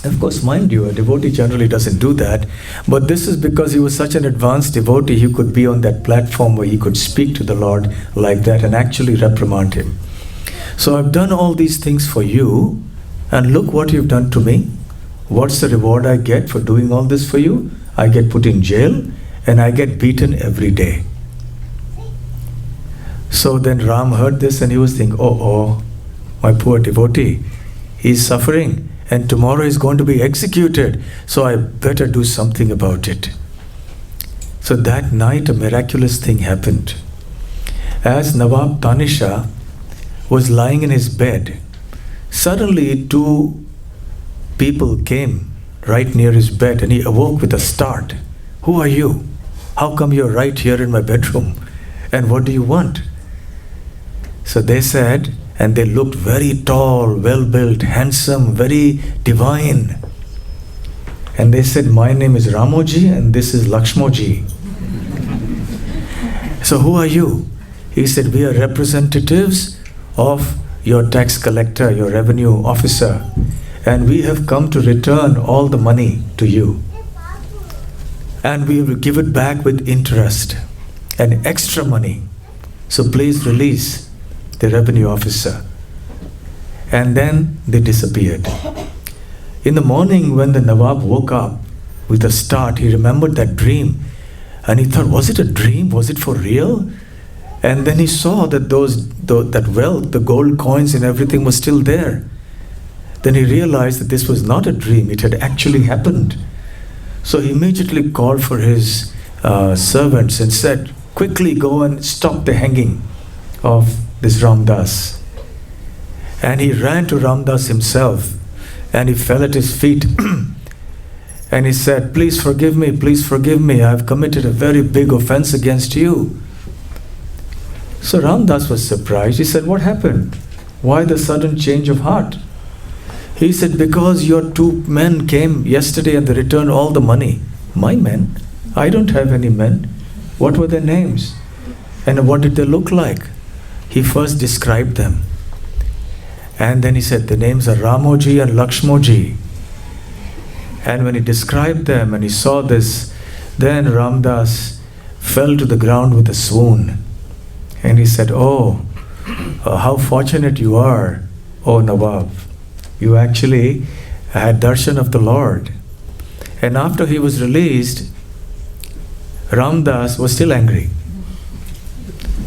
Of course, mind you, a devotee generally doesn't do that, but this is because he was such an advanced devotee, he could be on that platform where he could speak to the Lord like that and actually reprimand him. So I've done all these things for you, and look what you've done to me. What's the reward I get for doing all this for you? I get put in jail and I get beaten every day. So then Ram heard this and he was thinking, oh, my poor devotee, he's suffering and tomorrow he's going to be executed. So I better do something about it. So that night a miraculous thing happened. As Nawab Tanisha was lying in his bed, suddenly two people came right near his bed and he awoke with a start. Who are you? How come you're right here in my bedroom? And what do you want? So they said, and they looked very tall, well-built, handsome, very divine. And they said, my name is Ramoji and this is Lakshmoji. So who are you? He said, we are representatives of your tax collector, your revenue officer, and we have come to return all the money to you. And we will give it back with interest and extra money. So please release the revenue officer. And then they disappeared. In the morning when the Nawab woke up with a start, he remembered that dream. And he thought, was it a dream? Was it for real? And then he saw that that wealth, the gold coins and everything was still there. Then he realized that this was not a dream, it had actually happened. So he immediately called for his servants and said, quickly go and stop the hanging of this Ramdas. And he ran to Ramdas himself and he fell at his feet and he said, please forgive me, I have committed a very big offense against you. So Ramdas was surprised. He said, what happened? Why the sudden change of heart? He said, because your two men came yesterday and they returned all the money. My men? I don't have any men. What were their names? And what did they look like? He first described them. And then he said, the names are Ramoji and Lakshmoji. And when he described them and he saw this, then Ramdas fell to the ground with a swoon. And he said, how fortunate you are, O Nawab. You actually had darshan of the Lord. And after he was released, Ramdas was still angry.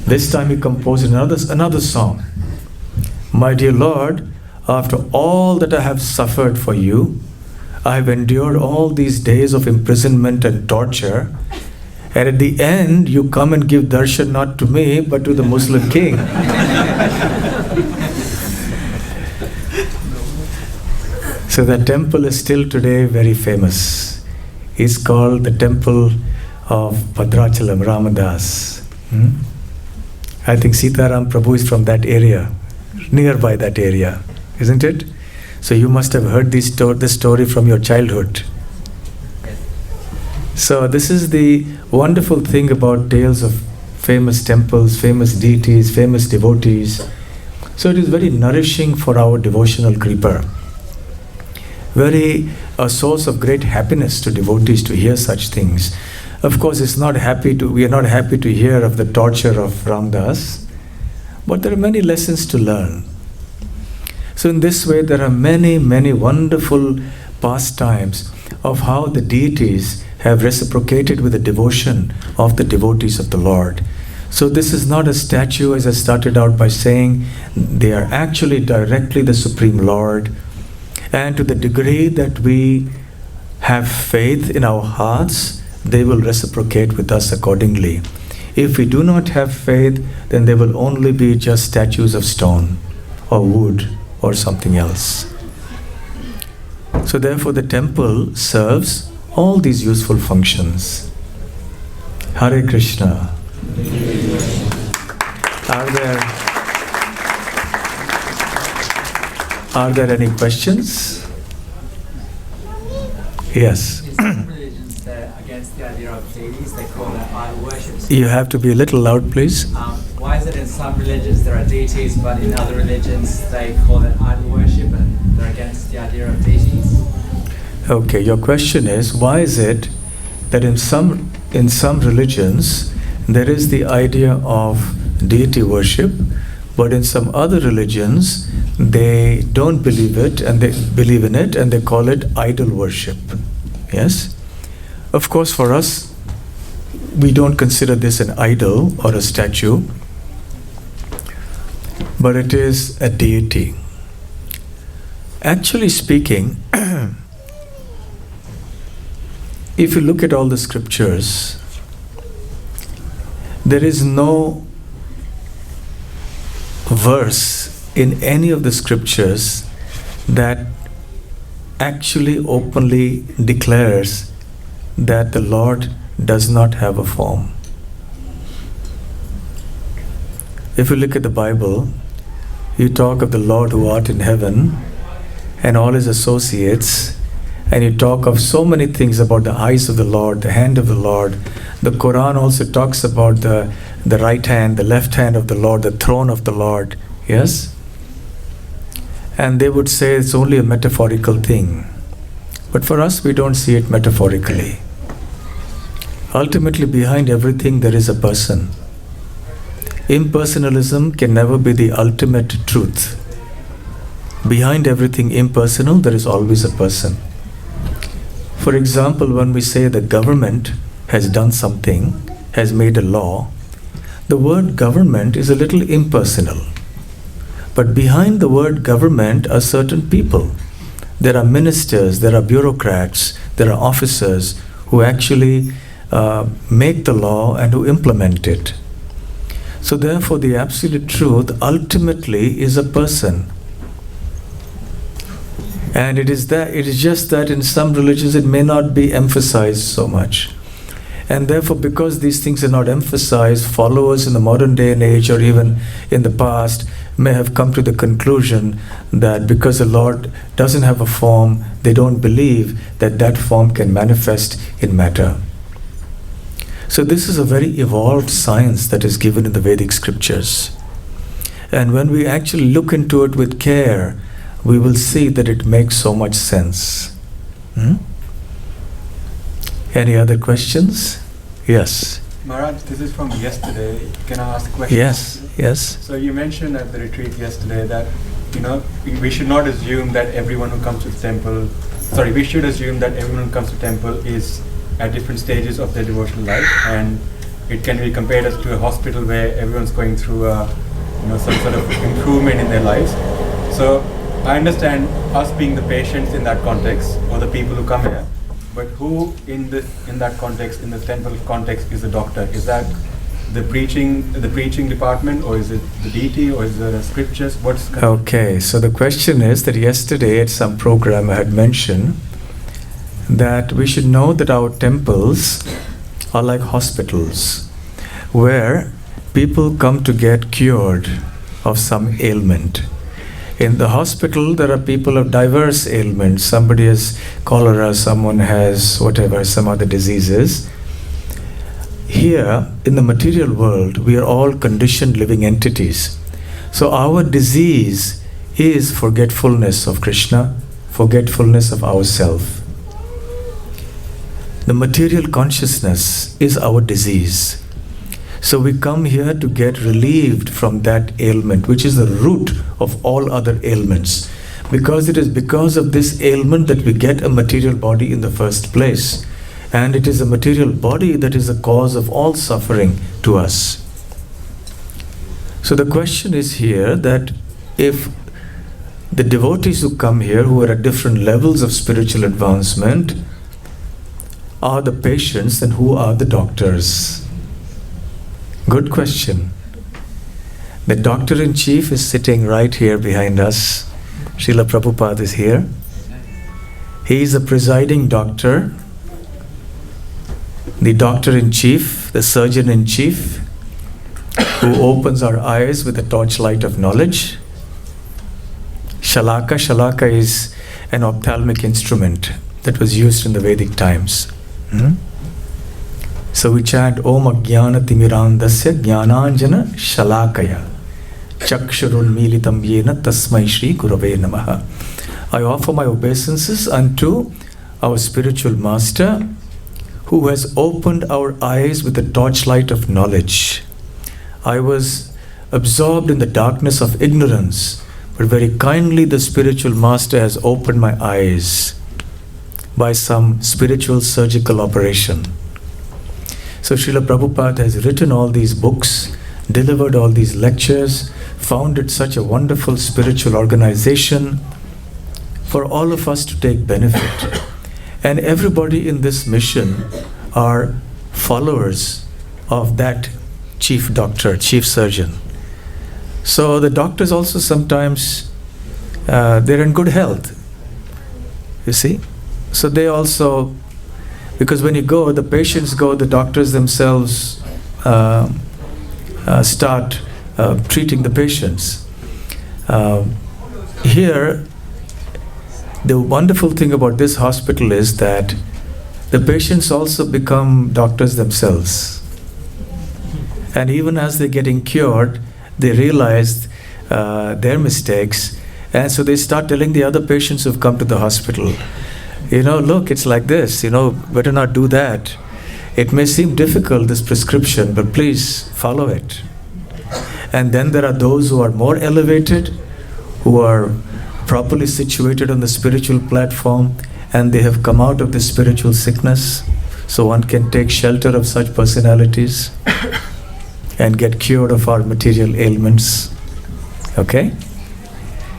This time he composed another song. My dear Lord, after all that I have suffered for you, I have endured all these days of imprisonment and torture, And at the end, you come and give darshan not to me, but to the Muslim king. So that temple is still today very famous. It's called the Temple of Bhadrachalam, Ramadas. I think Sitaram Prabhu is from that area, nearby that area, isn't it? So you must have heard this story from your childhood. So this is the wonderful thing about tales of famous temples, famous deities, famous devotees. So it is very nourishing for our devotional creeper. Very a source of great happiness to devotees to hear such things. Of course, we are not happy to hear of the torture of Ramdas, but there are many lessons to learn. So in this way, there are many, many wonderful pastimes of how the deities have reciprocated with the devotion of the devotees of the Lord. So this is not a statue, as I started out by saying, they are actually directly the Supreme Lord. And to the degree that we have faith in our hearts, they will reciprocate with us accordingly. If we do not have faith, then they will only be just statues of stone or wood or something else. So therefore the temple serves all these useful functions. Hare Krishna. Are there any questions? Yes. In some religions, they're against the idea of deities. They call it idol worship. You have to be a little loud, please. Why is it in some religions there are deities, but in other religions they call it idol worship and they're against the idea of deities? Okay, your question is, why is it that in some religions there is the idea of deity worship, but in some other religions they don't believe it and they believe in it and they call it idol worship? Yes? Of course, for us, we don't consider this an idol or a statue, but it is a deity. Actually speaking, if you look at all the scriptures, there is no verse in any of the scriptures that actually openly declares that the Lord does not have a form. If you look at the Bible, you talk of the Lord who art in heaven and all his associates, and you talk of so many things about the eyes of the Lord, the hand of the Lord. The Quran also talks about the right hand, the left hand of the Lord, the throne of the Lord. Yes? And they would say it's only a metaphorical thing. But for us, we don't see it metaphorically. Ultimately, behind everything, there is a person. Impersonalism can never be the ultimate truth. Behind everything impersonal, there is always a person. For example, when we say the government has done something, has made a law, the word government is a little impersonal. But behind the word government are certain people. There are ministers, there are bureaucrats, there are officers who actually make the law and who implement it. So therefore, the absolute truth ultimately is a person. And it is just that in some religions it may not be emphasized so much. And therefore, because these things are not emphasized, followers in the modern day and age or even in the past may have come to the conclusion that because the Lord doesn't have a form, they don't believe that that form can manifest in matter. So this is a very evolved science that is given in the Vedic scriptures. And when we actually look into it with care, we will see that it makes so much sense. Any other questions? Yes. Maharaj, this is from yesterday. Can I ask a question? Yes. So you mentioned at the retreat yesterday that, we should not assume that everyone who comes to the temple, we should assume that everyone who comes to temple is at different stages of their devotional life, and it can be compared as to a hospital where everyone's going through some sort of improvement in their lives. So I understand us being the patients in that context, or the people who come here, But who in that context, in the temple context, is the doctor? Is that the preaching department, or is it the deity, or is there a scriptures? Okay, so the question is that yesterday at some program I had mentioned that we should know that our temples are like hospitals where people come to get cured of some ailment. In the hospital, there are people of diverse ailments. Somebody has cholera, someone has whatever, some other diseases. Here, in the material world, we are all conditioned living entities. So our disease is forgetfulness of Krishna, forgetfulness of ourself. The material consciousness is our disease. So we come here to get relieved from that ailment, which is the root of all other ailments. Because it is because of this ailment that we get a material body in the first place. And it is a material body that is the cause of all suffering to us. So the question is here that if the devotees who come here, who are at different levels of spiritual advancement, are the patients, then who are the doctors? Good question. The doctor-in-chief is sitting right here behind us. Srila Prabhupada is here. He is the presiding doctor, the doctor-in-chief, the surgeon-in-chief, who opens our eyes with the torchlight of knowledge. Shalaka is an ophthalmic instrument that was used in the Vedic times. So we chant Om Ajnana Timirandasya Jnananjana Shalakaya Chakshurun Militam Yena Tasmai Shri Gurave Namaha. I offer my obeisances unto our spiritual master who has opened our eyes with the torchlight of knowledge. I was absorbed in the darkness of ignorance, but very kindly the spiritual master has opened my eyes by some spiritual surgical operation. So Srila Prabhupada has written all these books, delivered all these lectures, founded such a wonderful spiritual organization for all of us to take benefit. And everybody in this mission are followers of that chief doctor, chief surgeon. So the doctors also sometimes, they're in good health, you see. So they also, because when you go, the patients go, the doctors themselves start treating the patients. Here, the wonderful thing about this hospital is that the patients also become doctors themselves. And even as they're getting cured, they realize their mistakes, and so they start telling the other patients who've come to the hospital, look, it's like this, better not do that. It may seem difficult, this prescription, but please follow it. And then there are those who are more elevated, who are properly situated on the spiritual platform, and they have come out of this spiritual sickness, so one can take shelter of such personalities and get cured of our material ailments. Okay?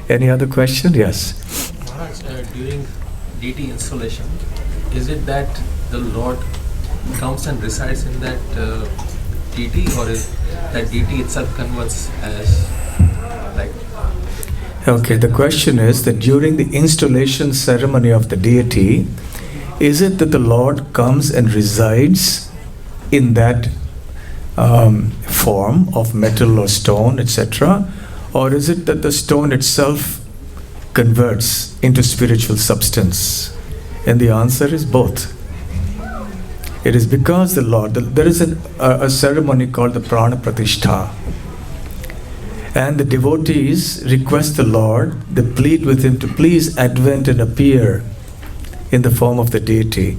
Any other question? Yes. Maharaj, during deity installation, is it that the Lord comes and resides in that deity, or is that deity itself converts as like? Okay, the question is that during the installation ceremony of the deity, is it that the Lord comes and resides in that form of metal or stone, etc., or is it that the stone itself converts into spiritual substance? And the answer is both. It is because the Lord, there is a ceremony called the Prana Pratishtha, and the devotees request the Lord, they plead with him to please advent and appear in the form of the deity.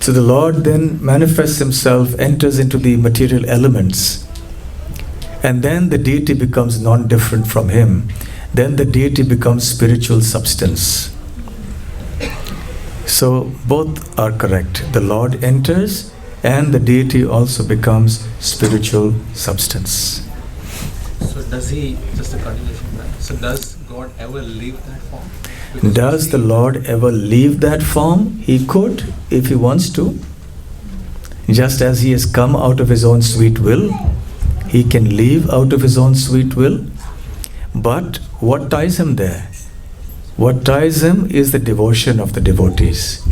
So the Lord then manifests himself, enters into the material elements, and then the deity becomes non-different from him. Then the deity becomes spiritual substance. So both are correct. The Lord enters and the deity also becomes spiritual substance. So does he, just a continuation, right? So does God ever leave that form? Does the Lord ever leave that form? He could, if he wants to. Just as he has come out of his own sweet will, he can leave out of his own sweet will. But what ties him there? What ties him is the devotion of the devotees.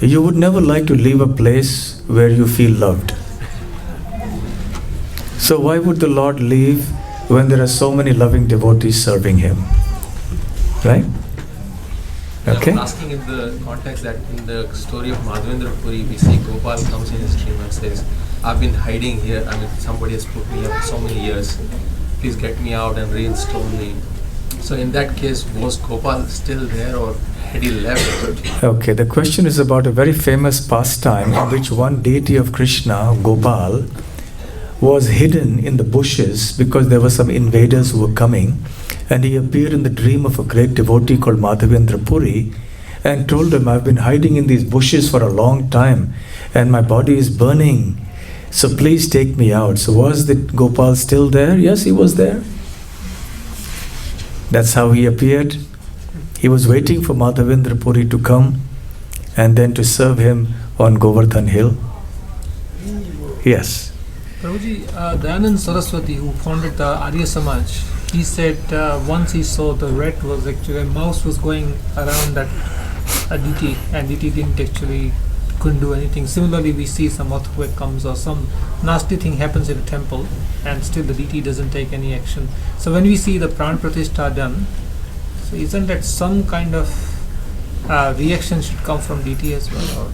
You would never like to leave a place where you feel loved. So why would the Lord leave when there are so many loving devotees serving him? Right? Okay? I'm asking in the context that in the story of Madhavendra Puri, we see Gopal comes in his dream and says, I've been hiding here. I mean, somebody has put me up so many years. Please get me out and reinstall me. So in that case, was Gopal still there or had he left? Okay, the question is about a very famous pastime in which one deity of Krishna, Gopal, was hidden in the bushes because there were some invaders who were coming, and he appeared in the dream of a great devotee called Madhavendra Puri and told him, I've been hiding in these bushes for a long time and my body is burning, so please take me out. So was the Gopal still there? Yes, he was there. That's how he appeared. He was waiting for Madhavendra Puri to come and then to serve him on Govardhan Hill. Yes. Prabhuji, Dayanand Saraswati, who founded the Arya Samaj, he said once he saw the rat was actually, a mouse was going around that deity, and deity couldn't do anything. Similarly, we see some earthquake comes or some nasty thing happens in a temple, and still the deity doesn't take any action. So when we see the Pran Pratishtha done, so isn't that some kind of reaction should come from deity as well? Or?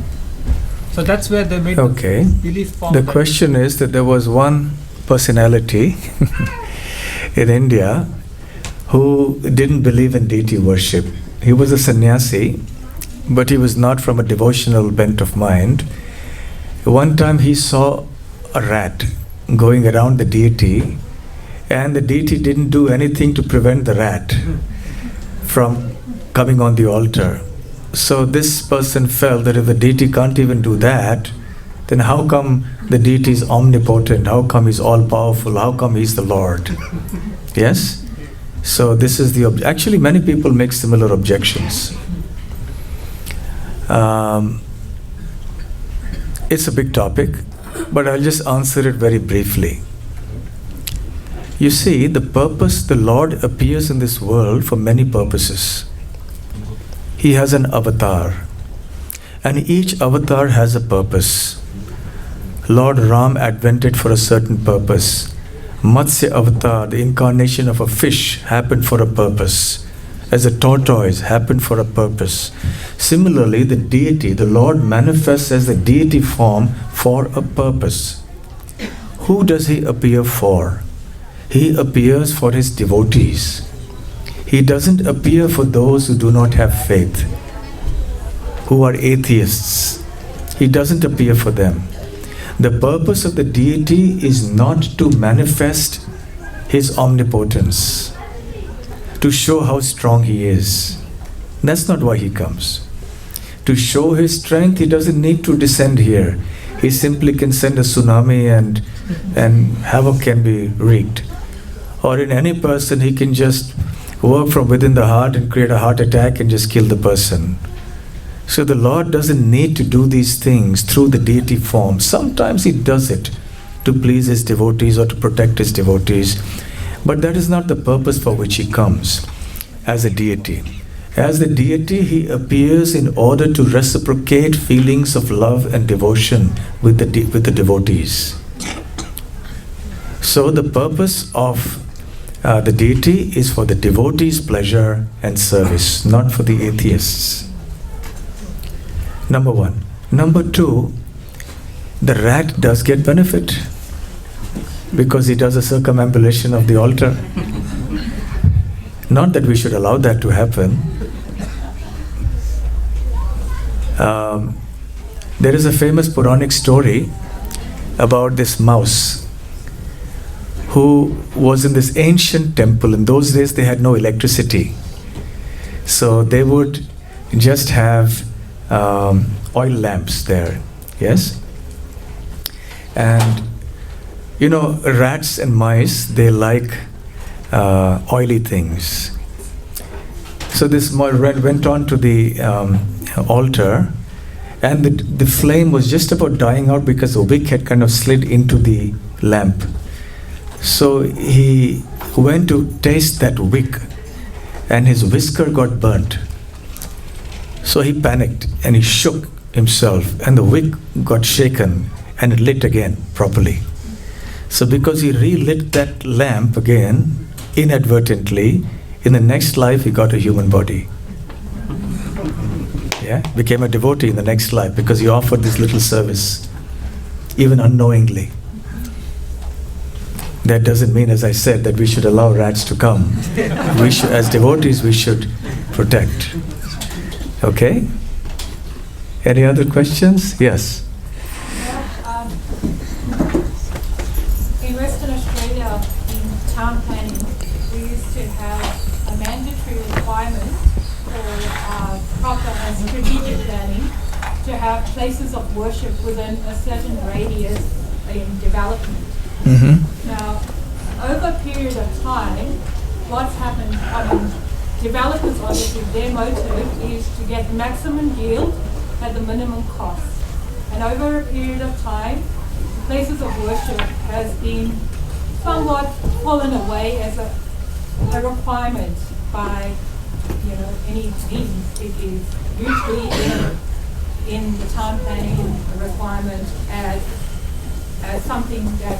So that's where they made Okay. the belief form. The question is that there was one personality in India who didn't believe in deity worship. He was a sannyasi, but he was not from a devotional bent of mind. One time he saw a rat going around the deity, and the deity didn't do anything to prevent the rat from coming on the altar. So this person felt that if the deity can't even do that, then how come the deity is omnipotent? How come he's all-powerful? How come he's the Lord? Yes? So this is the actually many people make similar objections. It's a big topic, but I'll just answer it very briefly. You see, the Lord appears in this world for many purposes. He has an avatar, and each avatar has a purpose. Lord Ram advented for a certain purpose. Matsya avatar, the incarnation of a fish, happened for a purpose. As a tortoise, happened for a purpose. Similarly, the deity, the Lord manifests as the deity form for a purpose. Who does he appear for? He appears for his devotees. He doesn't appear for those who do not have faith, who are atheists. He doesn't appear for them. The purpose of the deity is not to manifest his omnipotence, to show how strong he is. That's not why he comes. To show his strength, he doesn't need to descend here. He simply can send a tsunami and havoc can be wreaked. Or in any person, he can just work from within the heart and create a heart attack and just kill the person. So the Lord doesn't need to do these things through the deity form. Sometimes he does it to please his devotees or to protect his devotees. But that is not the purpose for which he comes as a deity. As the deity, he appears in order to reciprocate feelings of love and devotion with the devotees. So the purpose of the deity is for the devotees' pleasure and service, not for the atheists. Number one. Number two, the rat does get benefit because he does a circumambulation of the altar. Not that we should allow that to happen. There is a famous Puranic story about this mouse who was in this ancient temple. In those days, they had no electricity. So they would just have oil lamps there. Yes? And you know, rats and mice, they like oily things. So this went on to the altar, and the flame was just about dying out because the wick had kind of slid into the lamp. So he went to taste that wick, and his whisker got burnt. So he panicked and he shook himself, and the wick got shaken and it lit again properly. So because he relit that lamp again inadvertently, in the next life he got a human body. Yeah, became a devotee in the next life because he offered this little service, even unknowingly. That doesn't mean, as I said, that we should allow rats to come. We should, as devotees, we should protect. Okay? Any other questions? Yes. In Western Australia, in town planning, we used to have a mandatory requirement for proper and strategic planning to have places of worship within a certain radius in development. Mm-hmm. Now, over a period of time, what's happened, developers obviously, their motive is to get maximum yield at the minimum cost. And over a period of time, places of worship has been somewhat fallen away as a requirement by any means. It is usually in the town planning requirement as something that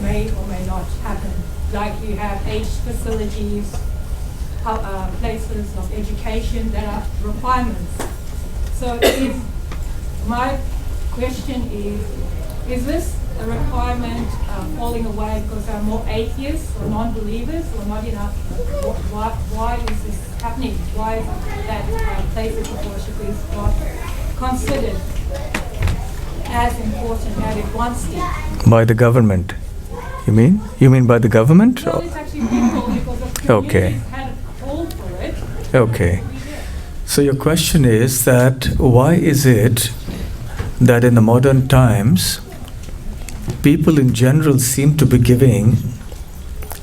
may or may not happen. Like you have aged facilities, places of education that are requirements. So my question is this a requirement falling away because there are more atheists or non-believers or not enough? Why is this happening? Why is it that places of worship is not considered as important as it once did? By the government, you mean? You mean by the government? Well, it's actually people because of communities had a call for it. Okay. So your question is that why is it that in the modern times people in general seem to be giving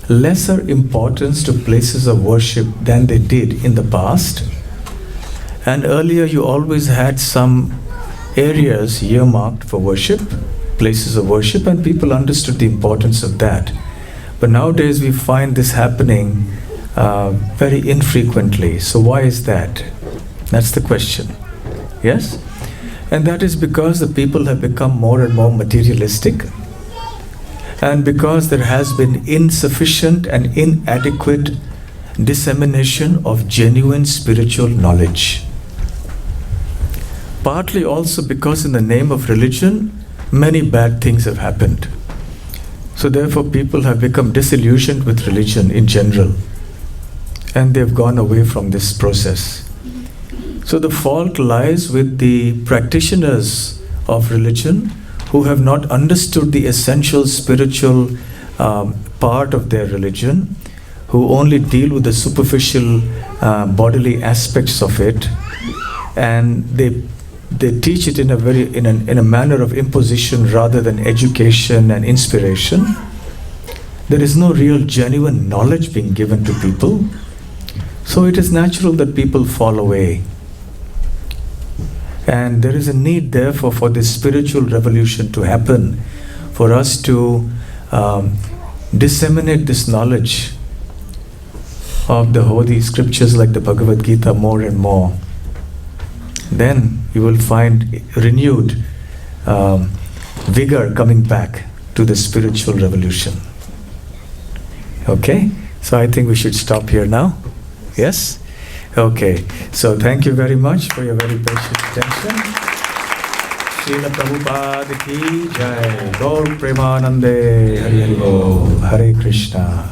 lesser importance to places of worship than they did in the past? And earlier you always had some areas earmarked for worship, places of worship, and people understood the importance of that. But nowadays we find this happening very infrequently. So why is that? That's the question. Yes? And that is because the people have become more and more materialistic, and because there has been insufficient and inadequate dissemination of genuine spiritual knowledge. Partly also because in the name of religion, many bad things have happened. So therefore people have become disillusioned with religion in general, and they've gone away from this process. So the fault lies with the practitioners of religion who have not understood the essential spiritual part of their religion, who only deal with the superficial bodily aspects of it, and they teach it in a manner of imposition rather than education and inspiration. There is no real genuine knowledge being given to people, so it is natural that people fall away. And there is a need therefore for this spiritual revolution to happen, for us to disseminate this knowledge of the holy scriptures like the Bhagavad Gita more and more. Then you will find renewed vigor coming back to the spiritual revolution. Okay? So I think we should stop here now. Yes? Okay. So thank you very much for your very patient attention. Srila Prabhupada ki jai. Gaur Premanande. Hari Hari Bol. Hare Krishna.